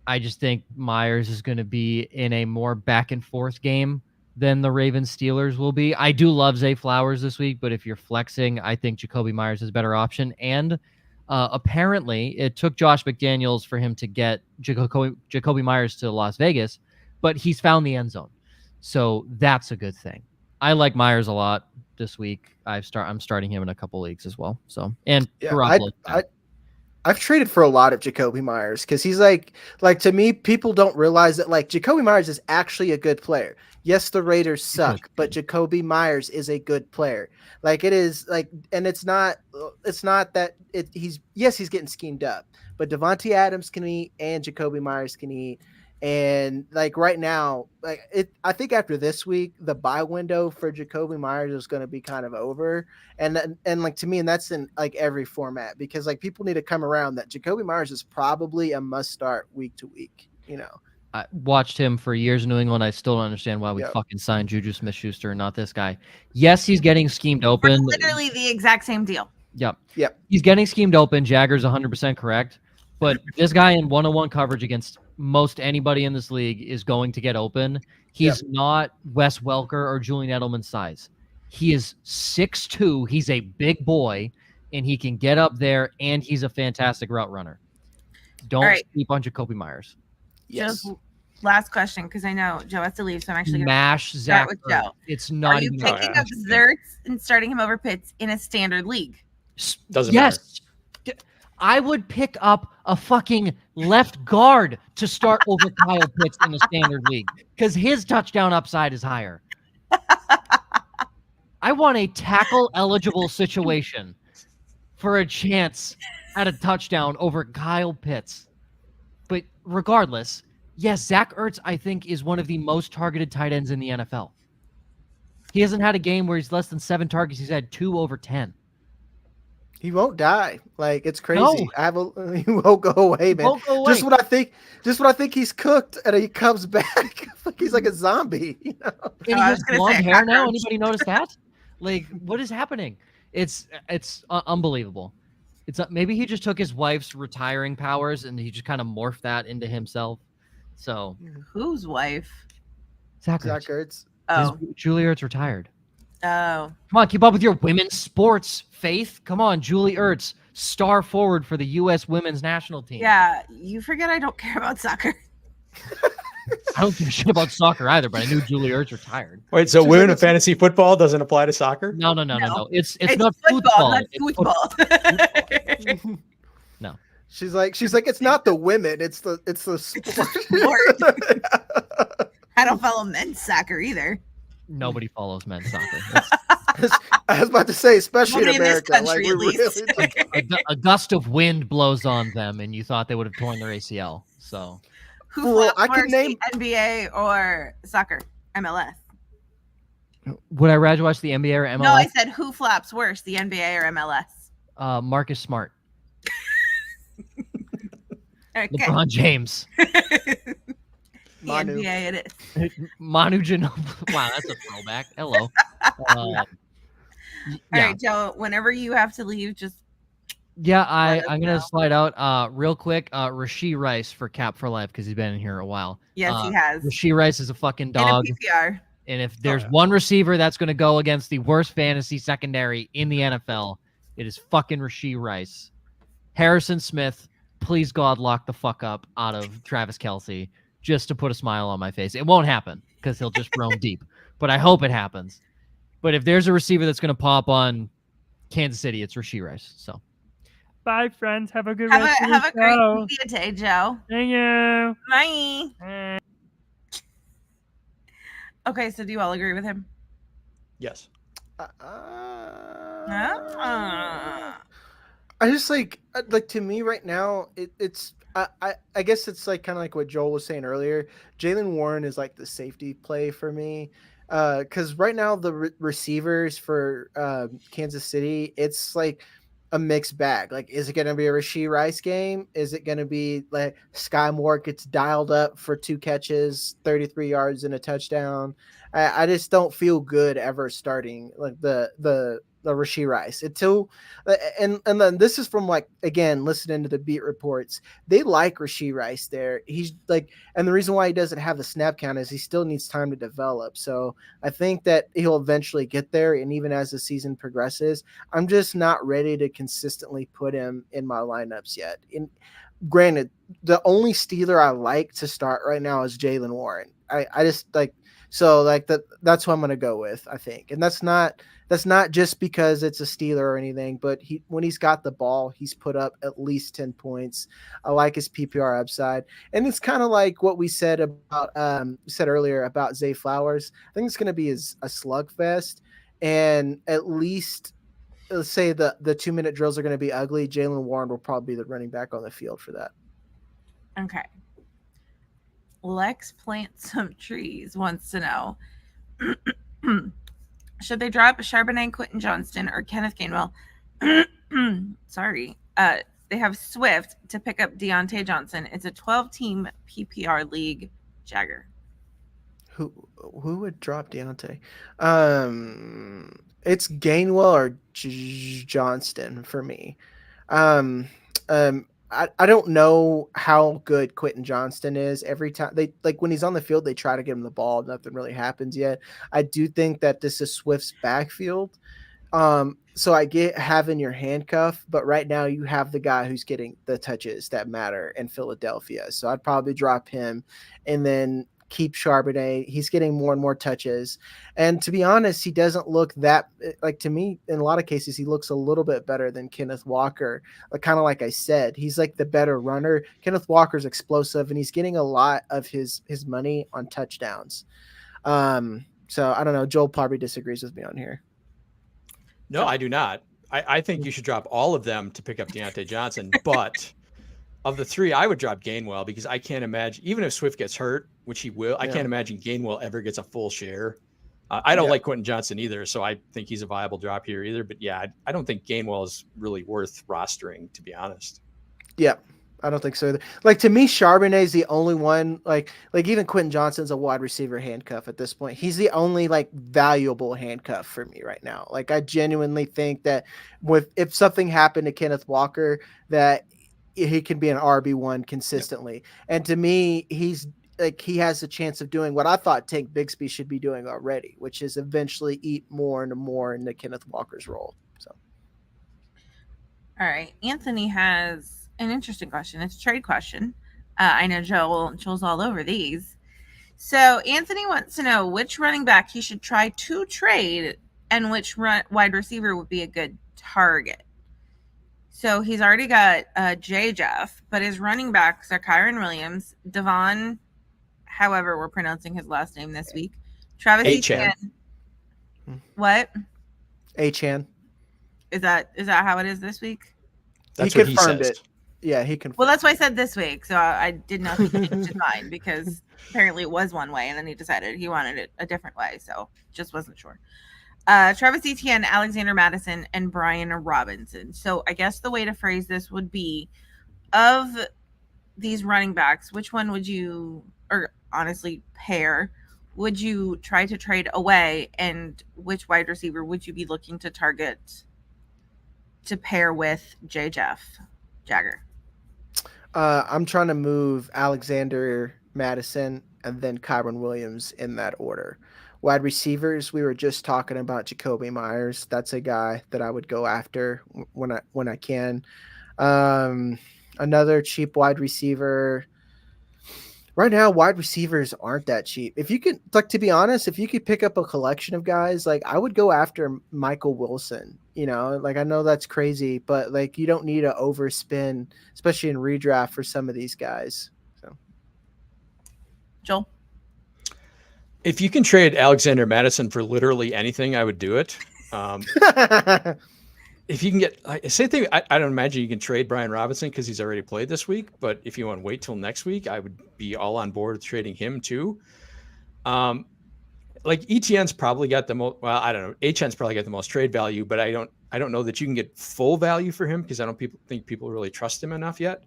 I just think Myers is going to be in a more back and forth game than the Ravens Steelers will be. I do love Zay Flowers this week, but if you're flexing, I think Jacoby Myers is a better option. And apparently it took Josh McDaniels for him to get Jacoby Myers to Las Vegas, but he's found the end zone. So that's a good thing. I like Myers a lot this week. I'm starting him in a couple leagues as well. So, and yeah, I've traded for a lot of Jacoby Myers because he's like to me, people don't realize that like Jacoby Myers is actually a good player. Yes, the Raiders suck, but Jacoby Myers is a good player. Like it is like, and it's not that he's getting schemed up, but Devontae Adams can eat and Jacoby Myers can eat. And like right now, I think after this week, the buy window for Jacoby Myers is going to be kind of over. And like to me, and that's in like every format, because like people need to come around that Jacoby Myers is probably a must start week to week. I watched him for years in New England. I still don't understand why we Yep. fucking signed Juju Smith-Schuster and not this guy. Yes, he's getting schemed open. Literally the exact same deal. Yep. Yep. He's getting schemed open. Jagger's 100% correct. But this guy in one-on-one coverage against most anybody in this league is going to get open. He's not Wes Welker or Julian Edelman size. He is 6'2". He's a big boy, and he can get up there, and he's a fantastic route runner. Don't sleep on Jacoby Myers. Yes. Joe's last question, because I know Joe has to leave, so I'm actually going Mash to Zach start with Joe. It's not Are you even picking up Zertz and starting him over Pitts in a standard league? Doesn't matter. I would pick up a fucking left guard to start over Kyle Pitts in a standard league because his touchdown upside is higher. I want a tackle eligible situation for a chance at a touchdown over Kyle Pitts. But regardless, yes, Zach Ertz, I think, is one of the most targeted tight ends in the NFL. He hasn't had a game where he's less than 7 targets. He's had 2 over 10. He won't die. Like, it's crazy. No. He won't go away, man. Won't go away. Just when I think he's cooked and he comes back, like he's like a zombie. And he has blonde hair now. Anybody notice that? Like, what is happening? It's unbelievable. It's maybe he just took his wife's retiring powers and he just kind of morphed that into himself. So whose wife? Zach Ertz. Oh, Julie Ertz retired. Oh, Come on, keep up with your women's sports, Faith. Come on, Julie Ertz, star forward for the U.S. women's national team. yeah. You forget I don't care about soccer. I don't give a shit about soccer either, but I knew Julie Ertz retired. Wait, so women in fantasy football doesn't apply to soccer? No. It's not football. football. Not football. No. She's like, it's not the women, it's the Sport. I don't follow men's soccer either. Nobody follows men's soccer. I was about to say, especially in Nobody in this America. country, at least. A gust of wind blows on them, and you thought they would have torn their ACL. So, Who Well, flops I could worse, name- the NBA or soccer? MLS. would I rather watch the NBA or MLS? No, I said who flops worse, the NBA or MLS? Marcus Smart, Okay. LeBron James, The Manu. NBA it is. Manu Ginobili. Wow, that's a throwback. Hello. All right, Joe, whenever you have to leave, just Yeah, Let us I'm gonna know. slide out real quick. Rasheed Rice for Cap for Life because he's been in here a while. yes, he has. Rasheed Rice is a fucking In dog, a PPR. and if there's yeah. one receiver that's gonna go against the worst fantasy secondary in the NFL, it is fucking Rasheed Rice. Harrison Smith, please God, lock the fuck up out of Travis Kelce just to put a smile on my face. It won't happen because he'll just roam deep, but I hope it happens. But if there's a receiver that's gonna pop on Kansas City, it's Rasheed Rice. So. Bye, friends. Have a good Have rest a of the great show. media day, Joe. Thank you. Bye. Okay, so do you all agree with him? Yes. Ah. I just like to me right now, it's I guess it's like kind of like what Joel was saying earlier. Jaylen Warren is like the safety play for me, because right now the receivers for Kansas City, it's like a mixed bag. Like, is it going to be a Rasheed Rice game? Is it going to be like Sky Moore gets dialed up for 2 catches, 33 yards and a touchdown? I just don't feel good ever starting like the Rasheed Rice until, and then this is from like, again, listening to the beat reports. They like Rasheed Rice there. He's like, and the reason why he doesn't have the snap count is he still needs time to develop. So I think that he'll eventually get there. And even as the season progresses, I'm just not ready to consistently put him in my lineups yet. And granted, the only Steeler I like to start right now is Jaylen Warren. I just like, so like that's who I'm going to go with, I think. And that's not just because it's a Steeler or anything, but when he's got the ball, he's put up at least 10 points. I like his PPR upside. And it's kind of like what we said earlier about Zay Flowers. I think it's going to be a slugfest, and at least let's say the 2-minute drills are going to be ugly. Jaylen Warren will probably be the running back on the field for that. Okay. Lex Plant Some Trees wants to know, should they drop Charbonnet, Quentin Johnston, or Kenneth Gainwell? Sorry. They have Swift to pick up Deontay Johnson. It's a 12-team PPR league. Jagger. Who would drop Deontay? It's Gainwell or Johnston for me. I don't know how good Quentin Johnston is. Every time when he's on the field, they try to give him the ball. Nothing really happens yet. I do think that this is Swift's backfield. So I get having your handcuff, but right now you have the guy who's getting the touches that matter in Philadelphia. So I'd probably drop him and then keep Charbonnet. He's getting more and more touches. And to be honest, he doesn't look that, like, to me, in a lot of cases, he looks a little bit better than Kenneth Walker. Kind of like I said, he's like the better runner. Kenneth Walker's explosive, and he's getting a lot of his money on touchdowns. So I don't know. Joel probably disagrees with me on here. No, I do not. I think you should drop all of them to pick up Deontay Johnson. But of the three, I would drop Gainwell because I can't imagine, even if Swift gets hurt, which he will, I can't imagine Gainwell ever gets a full share. I don't like Quentin Johnson either, so I think he's a viable drop here either. But yeah, I don't think Gainwell is really worth rostering, to be honest. Yeah. I don't think so either. Like, to me, Charbonnet is the only one, like even Quentin Johnson's a wide receiver handcuff at this point. He's the only valuable handcuff for me right now. Like, I genuinely think that if something happened to Kenneth Walker, that he can be an RB1 consistently. Yep. And to me, he has a chance of doing what I thought Tank Bigsby should be doing already, which is eventually eat more and more into Kenneth Walker's role. So, all right, Anthony has an interesting question. It's a trade question. I know Joel's all over these. So Anthony wants to know which running back he should try to trade and which wide receiver would be a good target. So he's already got J. Jeff, but his running backs are Kyron Williams, Devon, however we're pronouncing his last name this week, Travis Etienne. What? Achan. Is that how it is this week? That's he what confirmed he says. it. Yeah, he confirmed. Well, that's why I said this week. So I did not change his mind because apparently it was one way, and then he decided he wanted it a different way. So just wasn't sure. Travis Etienne, Alexander Madison, and Brian Robinson. So I guess the way to phrase this would be, of these running backs, which one would you, or honestly pair, would you try to trade away, and which wide receiver would you be looking to target to pair with J. Jeff? Jagger. I'm trying to move Alexander Madison and then Kyron Williams in that order. Wide receivers, we were just talking about Jacoby Myers. That's a guy that I would go after when I can. Another cheap wide receiver. Right now, wide receivers aren't that cheap. If you could, to be honest, if you could pick up a collection of guys, I would go after Michael Wilson. I know that's crazy, but you don't need to overspend, especially in redraft for some of these guys. So, Joel, if you can trade Alexander Madison for literally anything, I would do it. If you can get same thing, I don't imagine you can trade Brian Robinson because he's already played this week. But if you want to wait till next week, I would be all on board with trading him too. ETN's probably got the most. Well, I don't know. HN's probably got the most trade value, but I don't know that you can get full value for him because I don't think people really trust him enough yet.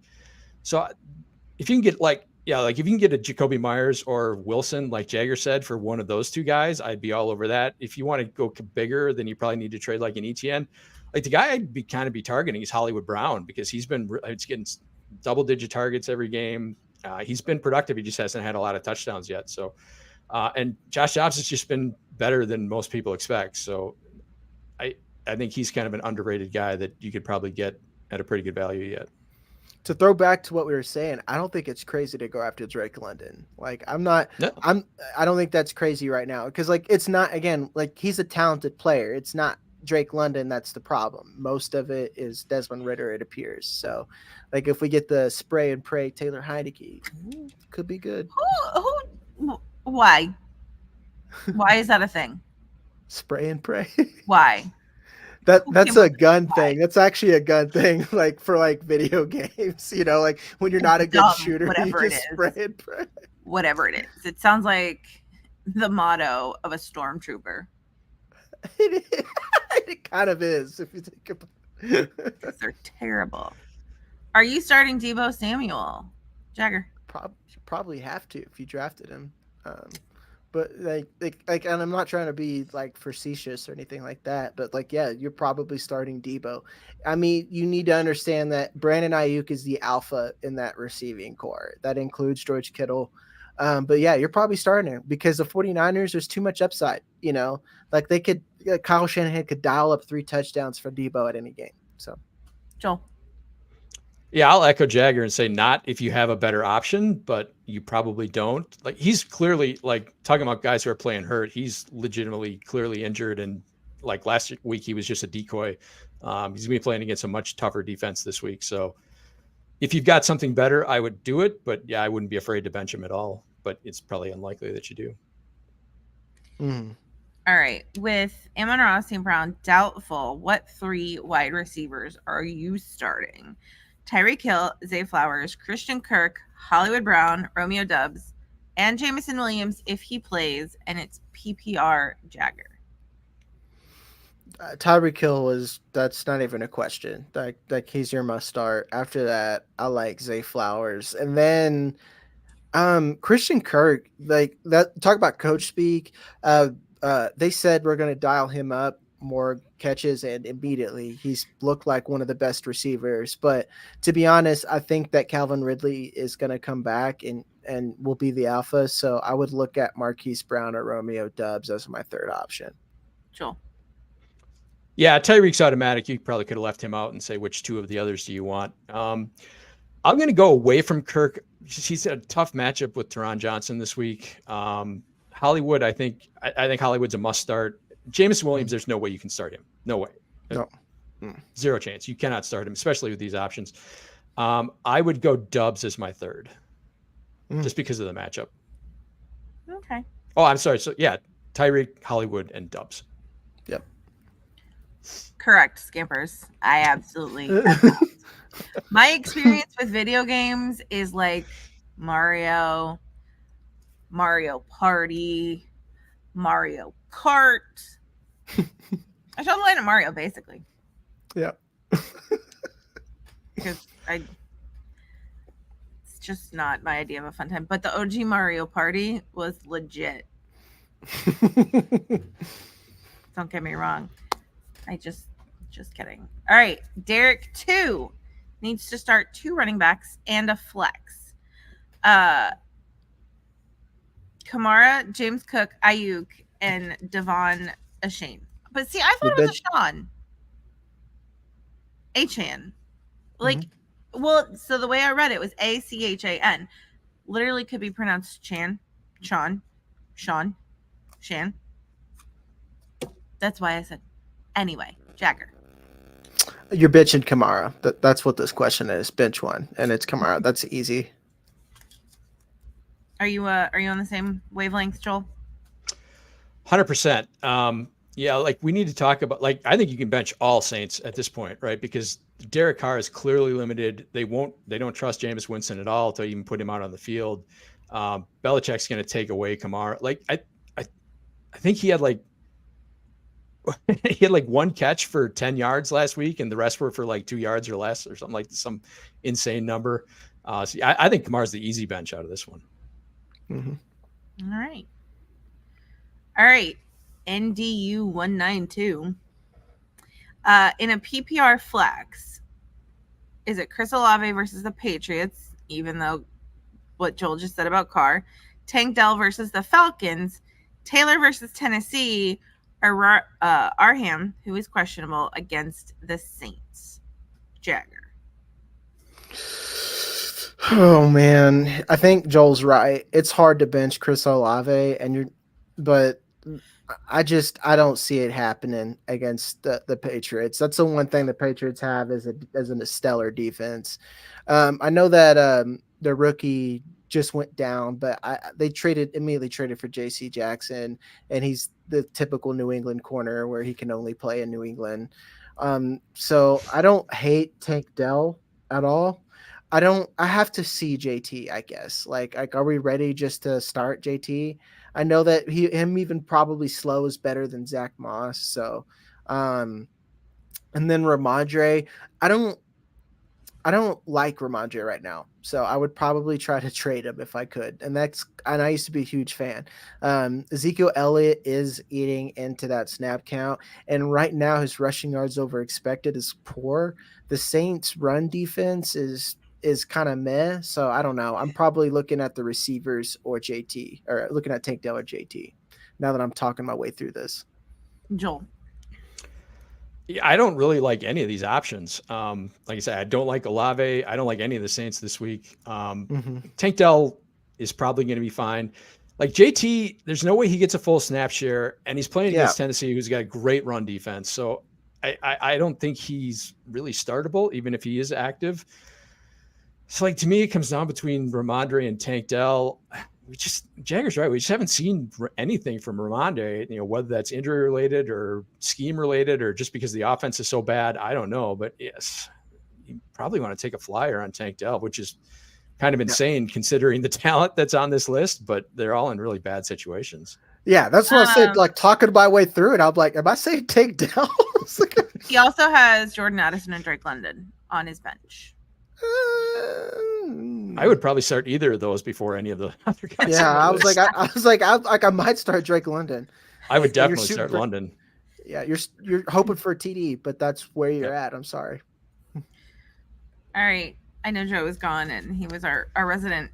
So if you can get if you can get a Jacoby Myers or Wilson, like Jagger said, for one of those two guys, I'd be all over that. If you want to go bigger, then you probably need to trade like an ETN. The guy I'd be targeting is Hollywood Brown because he's getting double-digit targets every game. He's been productive. He just hasn't had a lot of touchdowns yet. So, and Josh Dobbs has just been better than most people expect. So, I think he's kind of an underrated guy that you could probably get at a pretty good value yet. To throw back to what we were saying, I don't think it's crazy to go after Drake London. I don't think that's crazy right now because it's not, again, he's a talented player. It's not Drake London that's the problem. Most of it is Desmond Ridder, it appears. So if we get the spray and pray Taylor Heineke, could be good. Why is that a thing? Spray and pray. Why? That's a gun thing. That's actually a gun thing, for video games. When you're not a good shooter, you just spray and pray. whatever it is. It sounds like the motto of a stormtrooper. It kind of is if you think about it. 'Cause they're terrible. Are you starting Deebo Samuel, Jagger? Probably have to if you drafted him. But like, and I'm not trying to be like facetious or anything like that, but like, yeah, you're probably starting Deebo. I mean, you need to understand that Brandon Ayuk is the alpha in that receiving core. That includes George Kittle. But yeah, you're probably starting him because the 49ers, there's too much upside, like Kyle Shanahan could dial up 3 touchdowns for Deebo at any game. So Joel. Yeah, I'll echo Jagger and say not if you have a better option, but you probably don't. Like, he's clearly, like, talking about guys who are playing hurt, he's legitimately clearly injured, and like last week he was just a decoy. He's gonna be playing against a much tougher defense this week. So if you've got something better, I would do it, but yeah, I wouldn't be afraid to bench him at all, but it's probably unlikely that you do. All right, with Amon-Ra St. Brown doubtful, what 3 wide receivers are you starting? Tyreek Hill, Zay Flowers, Christian Kirk, Hollywood Brown, Romeo Doubs, and Jamison Williams if he plays, and it's PPR Jagger. Tyreek Hill that's not even a question. Like he's your must start. After that, I like Zay Flowers, and then Christian Kirk. Like that. Talk about coach speak. They said we're going to dial him up more catches, and immediately he's looked like one of the best receivers. But to be honest, I think that Calvin Ridley is going to come back and will be the alpha. So I would look at Marquise Brown or Romeo Doubs as my third option. Joel. Yeah, Tyreek's automatic. You probably could have left him out and say, which 2 of the others do you want? I'm going to go away from Kirk. He's a tough matchup with Teron Johnson this week. Hollywood, I think Hollywood's a must start. Jameson Williams, there's no way you can start him. No way. No. Zero chance. You cannot start him, especially with these options. I would go Doubs as my third, just because of the matchup. Okay. Oh, I'm sorry. So yeah, Tyreek, Hollywood, and Doubs. Yep. Correct, Scampers. I absolutely. My experience with video games is like Mario Party, Mario Kart. I draw the line at Mario, basically. Yeah. Because it's just not my idea of a fun time. But the OG Mario Party was legit. Don't get me wrong. Just kidding. All right. Derek 2 needs to start 2 running backs and a flex. Kamara, James Cook, Ayuk, and Devon Achane. But see, I thought it was Achan. Like, well, so the way I read it was Achan. Literally could be pronounced Shan. That's why I said. Anyway, Jagger. You're benching Kamara. That's what this question is. Bench one, and it's Kamara. That's easy. Are you on the same wavelength, Joel? 100%. Yeah, like we need to talk about, like, I think you can bench all Saints at this point, right? Because Derek Carr is clearly limited. They don't trust Jameis Winston at all to even put him out on the field. Belichick's going to take away Kamara. Like, I think he had like 1 catch for 10 yards last week, and the rest were for like 2 yards or less, or something like some insane number. So I think Kamara's the easy bench out of this one. All right. NDU 192. In a PPR flex, is it Chris Olave versus the Patriots, even though what Joel just said about Carr, Tank Dell versus the Falcons, Taylor versus Tennessee, or Arham, who is questionable, against the Saints? Jagger. Oh man, I think Joel's right. It's hard to bench Chris Olave, but I don't see it happening against the Patriots. That's the one thing the Patriots have as a stellar defense. I know that the rookie just went down, but they immediately traded for J.C. Jackson, and he's the typical New England corner where he can only play in New England. So I don't hate Tank Dell at all. I have to see JT, I guess. Like, are we ready just to start JT? I know that him even probably slow is better than Zach Moss. So, and then Ramondre, I don't like Ramondre right now. So I would probably try to trade him if I could. And I used to be a huge fan. Ezekiel Elliott is eating into that snap count. And right now his rushing yards over expected is poor. The Saints run defense is kind of meh. So I don't know. I'm probably looking at the receivers or JT, or looking at Tank Dell or JT now that I'm talking my way through this. Joel. Yeah, I don't really like any of these options. Like I said, I don't like Olave. I don't like any of the Saints this week. Tank Dell is probably going to be fine. Like JT, there's no way he gets a full snap share, and he's playing against Tennessee, who's got a great run defense. So I don't think he's really startable, even if he is active. So, like, to me, it comes down between Ramondre and Tank Dell. Jagger's right. We just haven't seen anything from Ramondre, whether that's injury related or scheme related or just because the offense is so bad. I don't know. But yes, you probably want to take a flyer on Tank Dell, which is kind of insane considering the talent that's on this list, but they're all in really bad situations. Yeah, that's what I said. Like, talking my way through it, I'm like, am I saying Tank Dell? He also has Jordan Addison and Drake London on his bench. I would probably start either of those before any of the other guys. Yeah, I was like, I might start Drake London. I would definitely start London. Yeah, you're hoping for a TD, but that's where you're at. I'm sorry. All right, I know Joe was gone, and he was our resident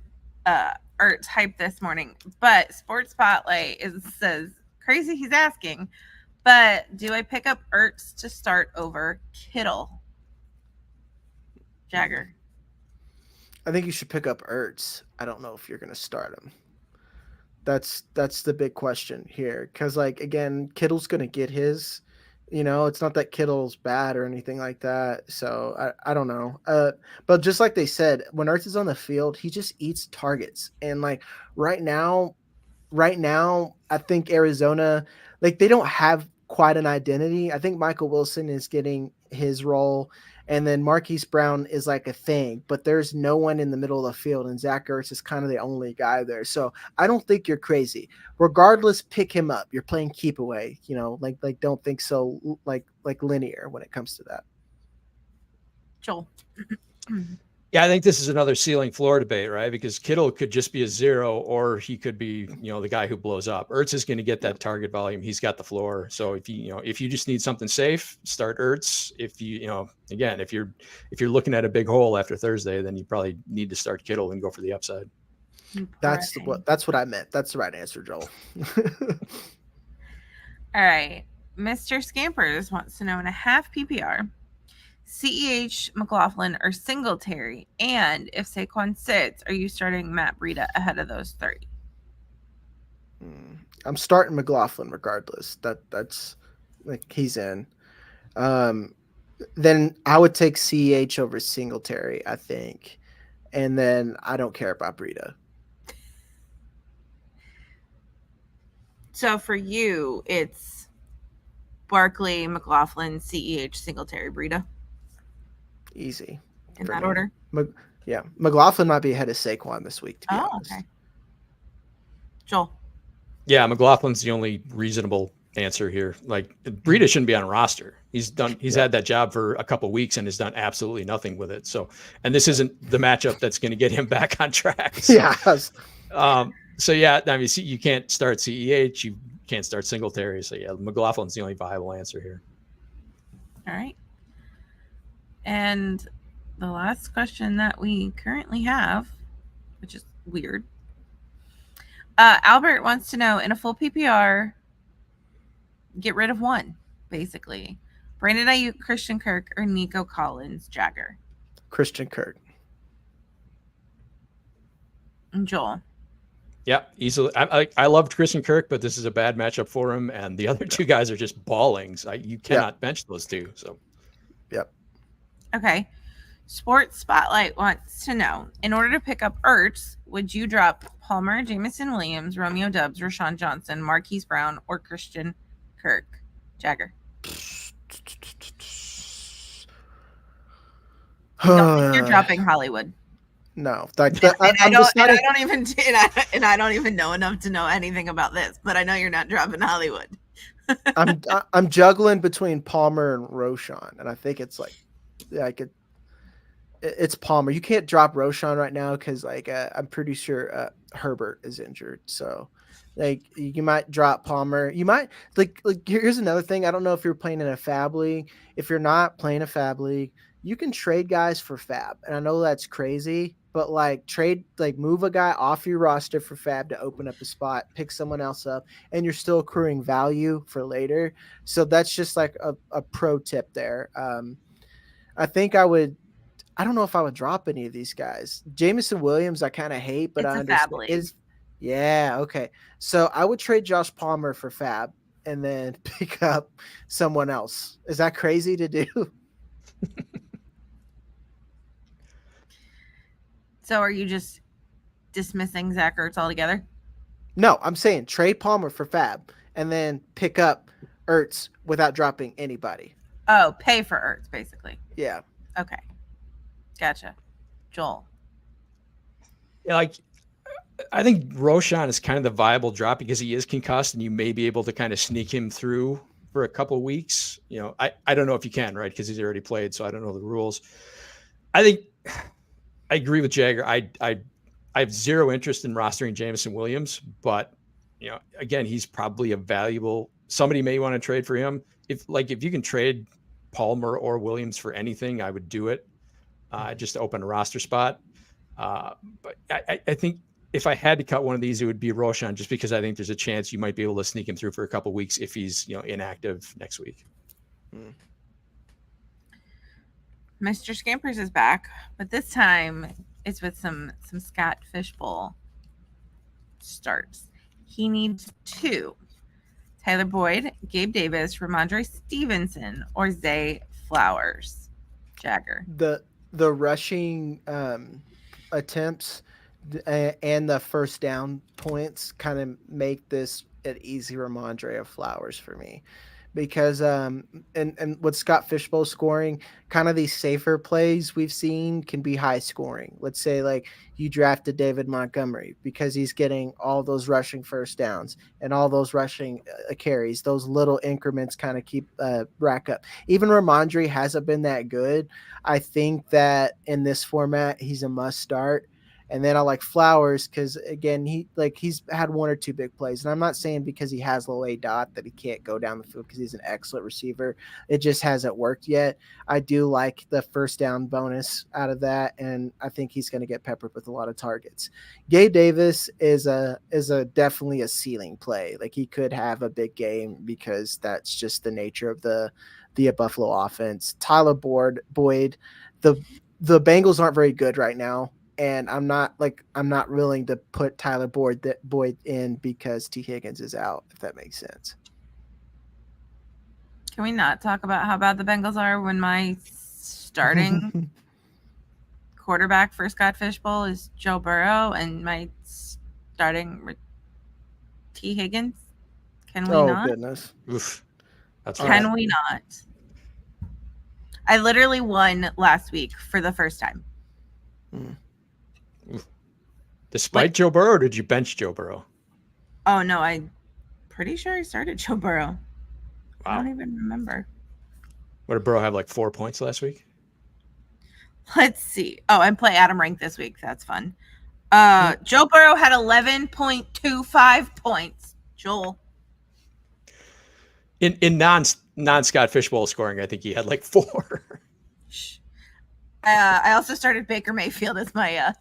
Ertz hype this morning. But Sports Spotlight says crazy. He's asking, but do I pick up Ertz to start over Kittle? Jagger. I think you should pick up Ertz. I don't know if you're going to start him. That's the big question here. Because, like, again, Kittle's going to get his. It's not that Kittle's bad or anything like that. So, I don't know. But just like they said, when Ertz is on the field, he just eats targets. And, like, right now, I think Arizona, like, they don't have quite an identity. I think Michael Wilson is getting his role. And then Marquise Brown is like a thing, but there's no one in the middle of the field, and Zach Ertz is kind of the only guy there. So I don't think you're crazy. Regardless, pick him up. You're playing keep away, like don't think so like linear when it comes to that. Joel. Yeah, I think this is another ceiling floor debate, right? Because Kittle could just be a zero, or he could be, the guy who blows up. Ertz is going to get that target volume. He's got the floor. So if you just need something safe, start Ertz. If again, if you're looking at a big hole after Thursday, then you probably need to start Kittle and go for the upside. That's what I meant. That's the right answer, Joel. All right. Mr. Scampers wants to know, in a half PPR, CEH, McLaughlin, or Singletary? And if Saquon sits, are you starting Matt Breida ahead of those 30? I'm starting McLaughlin regardless. That's like he's in. Then I would take CEH over Singletary, I think. And then I don't care about Breida. So for you, it's Barkley, McLaughlin, CEH, Singletary, Breida. Easy. In that order? Yeah. McLaughlin might be ahead of Saquon this week, to be honest. Okay. Joel. Yeah, McLaughlin's the only reasonable answer here. Like, Breida shouldn't be on a roster. He's had that job for a couple of weeks and has done absolutely nothing with it. So, and this isn't the matchup that's going to get him back on track. So, so yeah, I mean, you can't start CEH, you can't start Singletary. So yeah, McLaughlin's the only viable answer here. All right. And the last question that we currently have, which is weird. Albert wants to know, in a full PPR, get rid of one, basically. Brandon Ayuk, Christian Kirk, or Nico Collins, Jagger? Christian Kirk. And Joel? Yeah, easily. I loved Christian Kirk, but this is a bad matchup for him, and the other two guys are just ballings. You cannot bench those two. So, yep. Okay. Sports Spotlight wants to know, in order to pick up Ertz, would you drop Palmer, Jamison Williams, Romeo Doubs, Rashawn Johnson, Marquise Brown, or Christian Kirk? Jagger. Don't think you're dropping Hollywood. No, like And I deciding, don't even know enough to know anything about this, but I know you're not dropping Hollywood. I'm juggling between Palmer and Roshan, and I think it's it's Palmer. You can't drop Roshan right now because I'm pretty sure Herbert is injured. So like you might drop Palmer. You might like here's another thing. I don't know if you're playing in a fab league. If you're not playing a fab league, you can trade guys for fab. And I know that's crazy, but move a guy off your roster for fab to open up a spot, pick someone else up, and you're still accruing value for later. So that's just like a pro tip there. I think I don't know if I would drop any of these guys. Jameson Williams, I kind of hate, but It's I a understand. fab league. Yeah, okay. So I would trade Josh Palmer for fab and then pick up someone else. Is that crazy to do? So are you just dismissing Zach Ertz altogether? No, I'm saying trade Palmer for fab and then pick up Ertz without dropping anybody. Oh, pay for Ertz, basically. Yeah. Okay. Gotcha. Joel. Yeah, like I think Roshan is kind of the viable drop because he is concussed and you may be able to kind of sneak him through for a couple of weeks. You know, I don't know if you can, right? Because he's already played, so I don't know the rules. I think I agree with Jagger. I have zero interest in rostering Jameson Williams, but you know, again, he's probably a valuable somebody may want to trade for him. If you can trade Palmer or Williams for anything, I would do it. Just to open a roster spot. But I think if I had to cut one of these, it would be Roshan, just because I think there's a chance you might be able to sneak him through for a couple of weeks if he's inactive next week. Mr. Scampers is back, but this time it's with some Scott Fishbowl starts. He needs 2. Tyler Boyd, Gabe Davis, Ramondre Stevenson, or Zay Flowers. Jagger. The rushing attempts and the first down points kind of make this an easy Ramondre of Flowers for me, because and with Scott Fishbowl scoring, kind of these safer plays we've seen can be high scoring. Let's say like you drafted David Montgomery because he's getting all those rushing first downs and all those rushing carries. Those little increments kind of keep rack up. Even Ramondre hasn't been that good. I think that in this format he's a must start. And then I like Flowers because, again, he's had 1 or 2 big plays. And I'm not saying because he has low A dot that he can't go down the field, because he's an excellent receiver. It just hasn't worked yet. I do like the first down bonus out of that, and I think he's going to get peppered with a lot of targets. Gabe Davis is definitely a ceiling play. Like, he could have a big game because that's just the nature of the Buffalo offense. Tyler Boyd, the Bengals aren't very good right now. And I'm not willing to put Tyler Boyd in because T. Higgins is out, if that makes sense. Can we not talk about how bad the Bengals are when my starting quarterback for Scott Fishbowl is Joe Burrow and my starting T. Higgins? Can we not? Oh, goodness. Oof. That's Can right. we not? I literally won last week for the first time. Despite Joe Burrow, or did you bench Joe Burrow? Oh, no, I'm pretty sure I started Joe Burrow. Wow. I don't even remember. What did Burrow have, like 4 points last week? Let's see. Oh, and play Adam Rank this week. That's fun. Joe Burrow had 11.25 points. Joel. In non Scott Fishbowl scoring, I think he had like 4. I also started Baker Mayfield as my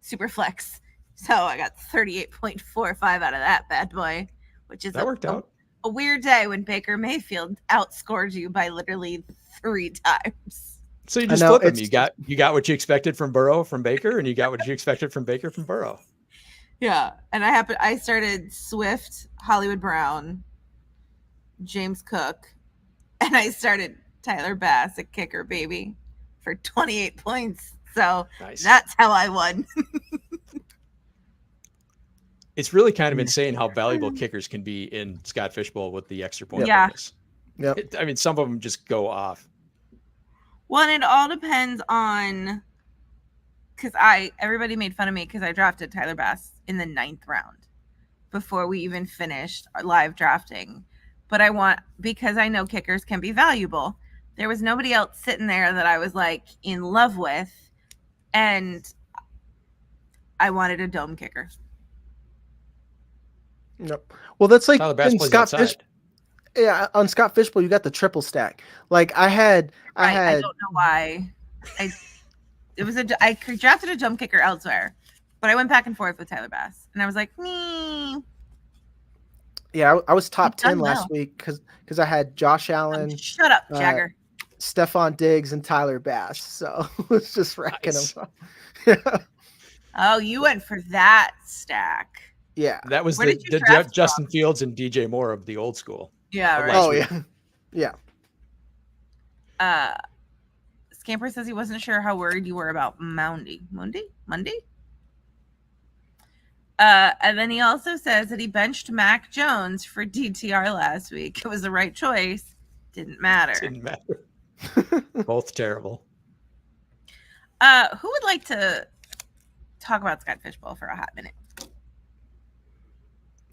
super flex. So I got 38.45 out of that bad boy, which is that worked out. A weird day when Baker Mayfield outscored you by literally 3 times. So you just flip him. You got what you expected from Burrow from Baker, and you got what you expected from Baker from Burrow. Yeah, and I started Swift, Hollywood Brown, James Cook, and I started Tyler Bass at kicker, baby, for 28 points. So nice. That's how I won. It's really kind of insane how valuable kickers can be in Scott Fishbowl with the extra point bonus. Yeah. I mean, some of them just go off. Well, and it all depends on because everybody made fun of me because I drafted Tyler Bass in the 9th round before we even finished our live drafting. But because I know kickers can be valuable. There was nobody else sitting there that I was like in love with, and I wanted a dome kicker. Nope. Well, that's like Tyler Bass in plays Scott outside. Fish. Yeah, on Scott Fishbowl, you got the triple stack. Like I I don't know why. I drafted a dome kicker elsewhere, but I went back and forth with Tyler Bass, and I was like, me. Yeah, I was top You've done 10 last well. week because I had Josh Allen, Shut up, Jagger. Stephon Diggs, and Tyler Bass. So it's just racking Nice. them up. Oh, you went for that stack. Yeah. That was Where did you the draft Justin Fields and DJ Moore of the old school. Yeah, Of right. last Oh week. yeah. Yeah. Scamper says he wasn't sure how worried you were about Monday. And then he also says that he benched Mac Jones for DTR last week. It was the right choice. Didn't matter. Didn't matter. Both terrible. Who would like to talk about Scott Fishbowl for a hot minute?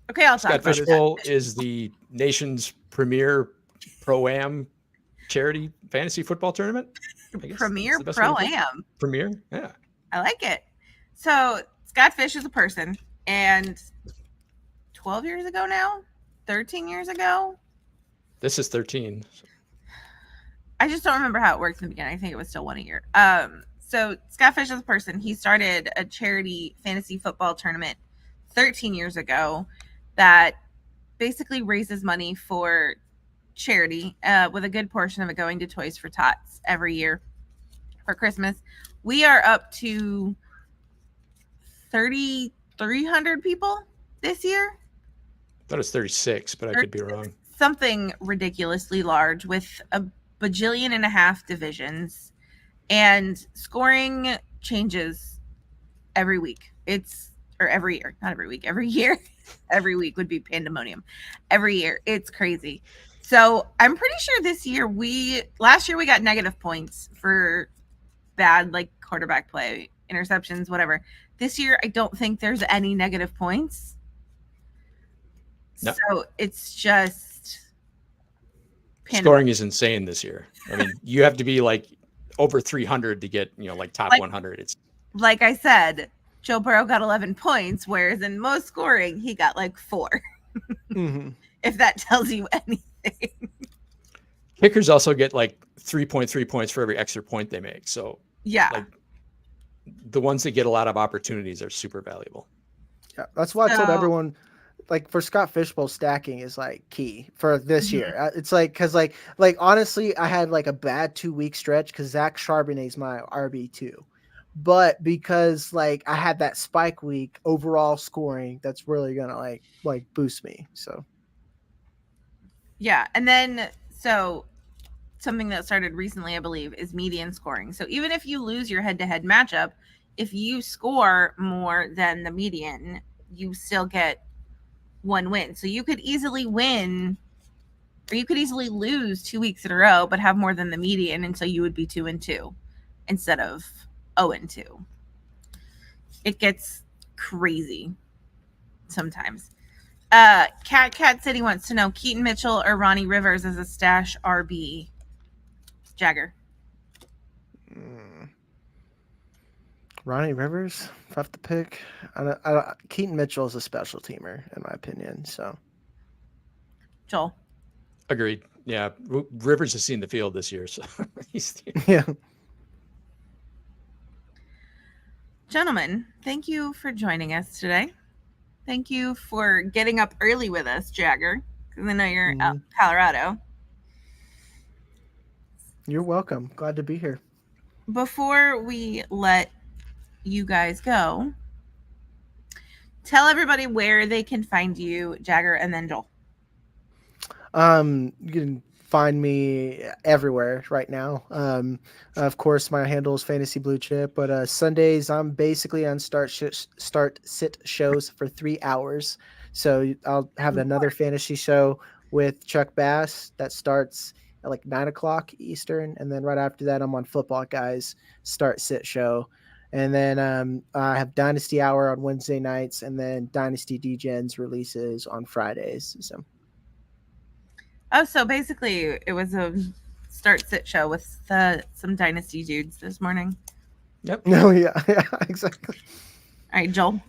Okay, I'll talk Scott about it. Fishbowl is the nation's premier pro-am charity fantasy football tournament. I guess Premier that's the best way to put it. Pro-Am. Premier, yeah. I like it. So Scott Fish is a person, and 12 years ago now, 13 years ago, This is 13. I just don't remember how it worked in the beginning. I think it was still one a year. So Scott Fish is a person. He started a charity fantasy football tournament 13 years ago that basically raises money for charity, with a good portion of it going to Toys for Tots every year for Christmas. We are up to 3,300 people this year. I thought it was 36, but I could be wrong. Something ridiculously large with a bajillion and a half divisions, and scoring changes every week. Every year, not every week, every year. Every week would be pandemonium. Every year. It's crazy. So I'm pretty sure last year we got negative points for bad, like, quarterback play, interceptions, whatever. This year, I don't think there's any negative points. No. So it's just Scoring is insane this year. I mean, you have to be like over 300 to get, like top 100. It's like I said, Joe Burrow got 11 points, whereas in most scoring, he got like 4. Mm-hmm. If that tells you anything. kickers also get like 3.3 points for every extra point they make. So Yeah. like the ones that get a lot of opportunities are super valuable. Yeah, that's why I told So- everyone, like, for Scott Fishbowl, stacking is like key for this year. It's like, because like honestly, I had like a bad 2-week stretch because Zach Charbonnet's my RB2, but because like I had that spike week overall scoring, that's really gonna like boost me. So Yeah. And then, so something that started recently, I believe, is median scoring. So even if you lose your head-to-head matchup, if you score more than the median, you still get 1 win. So you could easily win, or you could easily lose 2 weeks in a row, but have more than the median. And so you would be 2-2 instead of 0-2. It gets crazy sometimes. Cat City wants to know Keaton Mitchell or Ronnie Rivers as a stash RB. Jagger. Ronnie Rivers, if I have to pick, Keaton Mitchell is a special teamer in my opinion. So Joel. Agreed. Yeah. Rivers has seen the field this year. So he's yeah. Gentlemen, thank you for joining us today. Thank you for getting up early with us, Jagger, because I know you're out in Colorado. You're welcome. Glad to be here. Before we let you guys go, tell everybody where they can find you, Jagger, and then Joel. You can find me everywhere right now. Of course, my handle is Fantasy Blue Chip, but Sundays I'm basically on start sit shows for 3 hours. So I'll have another fantasy show with Chuck Bass that starts at like 9 o'clock Eastern, and then right after that I'm on Football Guys start sit show And then I have Dynasty Hour on Wednesday nights, and then Dynasty Degens releases on Fridays. So. Oh, so basically it was a start-sit show with some Dynasty dudes this morning. Yep. No, yeah, exactly. All right, Joel.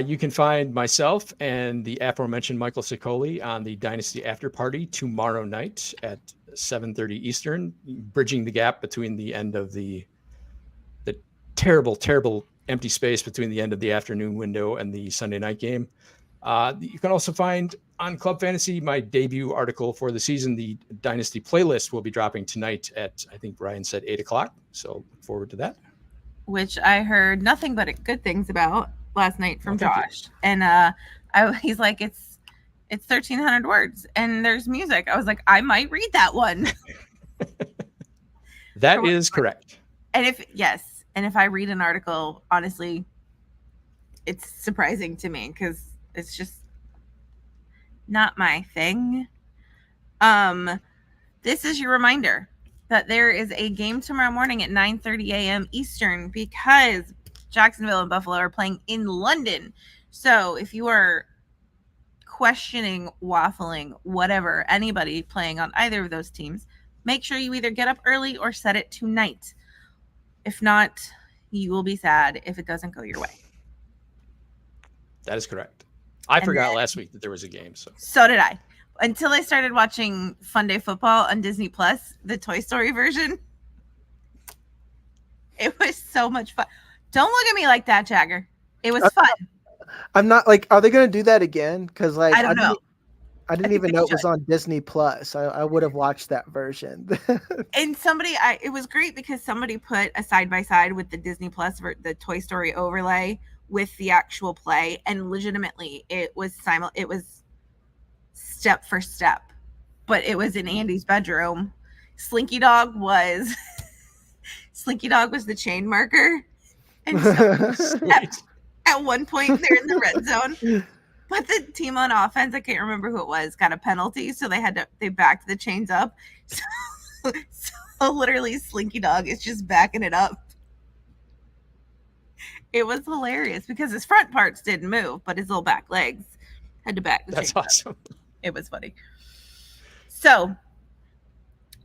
You can find myself and the aforementioned Michael Sicoli on the Dynasty After Party tomorrow night at 7:30 Eastern, bridging the gap between the end of the terrible empty space between the end of the afternoon window and the Sunday night game. You can also find on Club Fantasy my debut article for the season. The Dynasty playlist will be dropping tonight at, I think Brian said 8:00. So look forward to that. Which I heard nothing but good things about last night from Thank you. Josh. And he's like, it's 1,300 words and there's music. I was like, I might read that one. That is correct. And if I read an article, honestly, it's surprising to me because it's just not my thing. This is your reminder that there is a game tomorrow morning at 9:30 a.m. Eastern because Jacksonville and Buffalo are playing in London. So if you are questioning, waffling, whatever, anybody playing on either of those teams, make sure you either get up early or set it tonight. If not, you will be sad if it doesn't go your way. That is correct. I forgot last week that there was a game. So did I. Until I started watching Fun Day Football on Disney Plus, the Toy Story version. It was so much fun. Don't look at me like that, Jagger. It was fun. I'm not like, are they going to do that again? Because like I don't know. I didn't even know it was on Disney Plus. I would have watched that version. And it was great because somebody put a side by side with the Disney Plus, the Toy Story overlay with the actual play, and legitimately it was step for step, but it was in Andy's bedroom. Slinky Dog was the chain marker, and so at one point they're in the red zone. But the team on offense, I can't remember who it was, got a penalty, so they backed the chains up. So literally, Slinky Dog is just backing it up. It was hilarious because his front parts didn't move, but his little back legs had to back the chains up. That's awesome. It was funny. So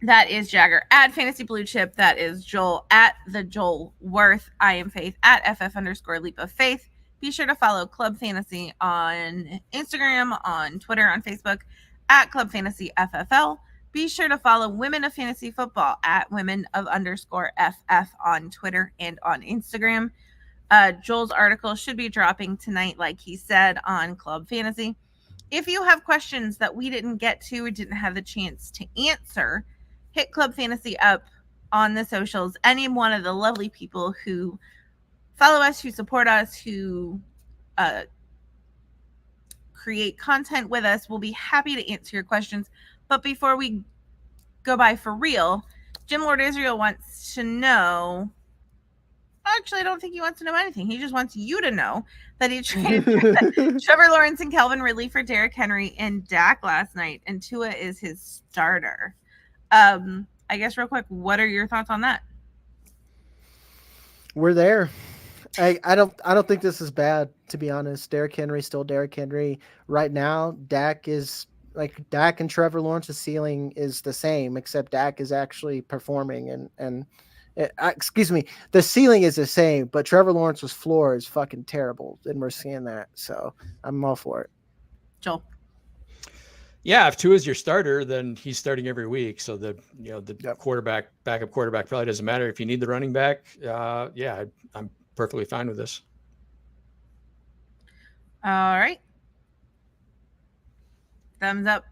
that is Jagger at Fantasy Blue Chip. That is Joel at the Joel Wirth. I am Faith at FF_Leap of Faith. Be sure to follow Club Fantasy on Instagram, on Twitter, on Facebook at Club Fantasy FFL. Be sure to follow Women of Fantasy Football at women_FF on Twitter and on Instagram. Joel's article should be dropping tonight, like he said, on Club Fantasy. If you have questions that we didn't get to or didn't have the chance to answer, hit Club Fantasy up on the socials. Any one of the lovely people who follow us, who support us, who create content with us, will be happy to answer your questions. But before we go by for real, Jim Lord Israel wants to know. Actually, I don't think he wants to know anything. He just wants you to know that he traded Trevor Lawrence and Calvin Ridley for Derrick Henry and Dak last night, and Tua is his starter. I guess real quick, what are your thoughts on that? We're there. I don't think this is bad, to be honest. Derrick Henry's still Derrick Henry. Right now, Dak and Trevor Lawrence's ceiling is the same, except Dak is actually performing and excuse me, the ceiling is the same, but Trevor Lawrence's floor is fucking terrible, and we're seeing that. So I'm all for it. Joel. Yeah, if Tua is your starter, then he's starting every week. So the backup quarterback probably doesn't matter. If you need the running back, I'm perfectly fine with this. All right. Thumbs up.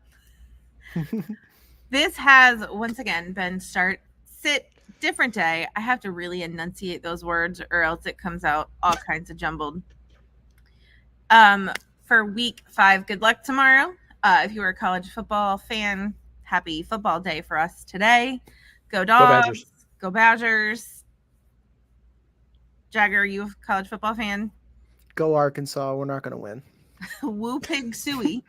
This has once again been sit different day. I have to really enunciate those words or else it comes out all kinds of jumbled. For week 5, good luck tomorrow. If you are a college football fan, happy football day for us today. Go Dogs. Go Badgers. Jagger, are you a college football fan? Go Arkansas. We're not going to win. Woo Pig Suey.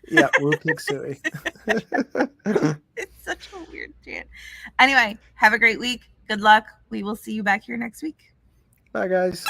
Yeah, Woo Pig Suey. It's such a weird chant. Anyway, have a great week. Good luck. We will see you back here next week. Bye, guys.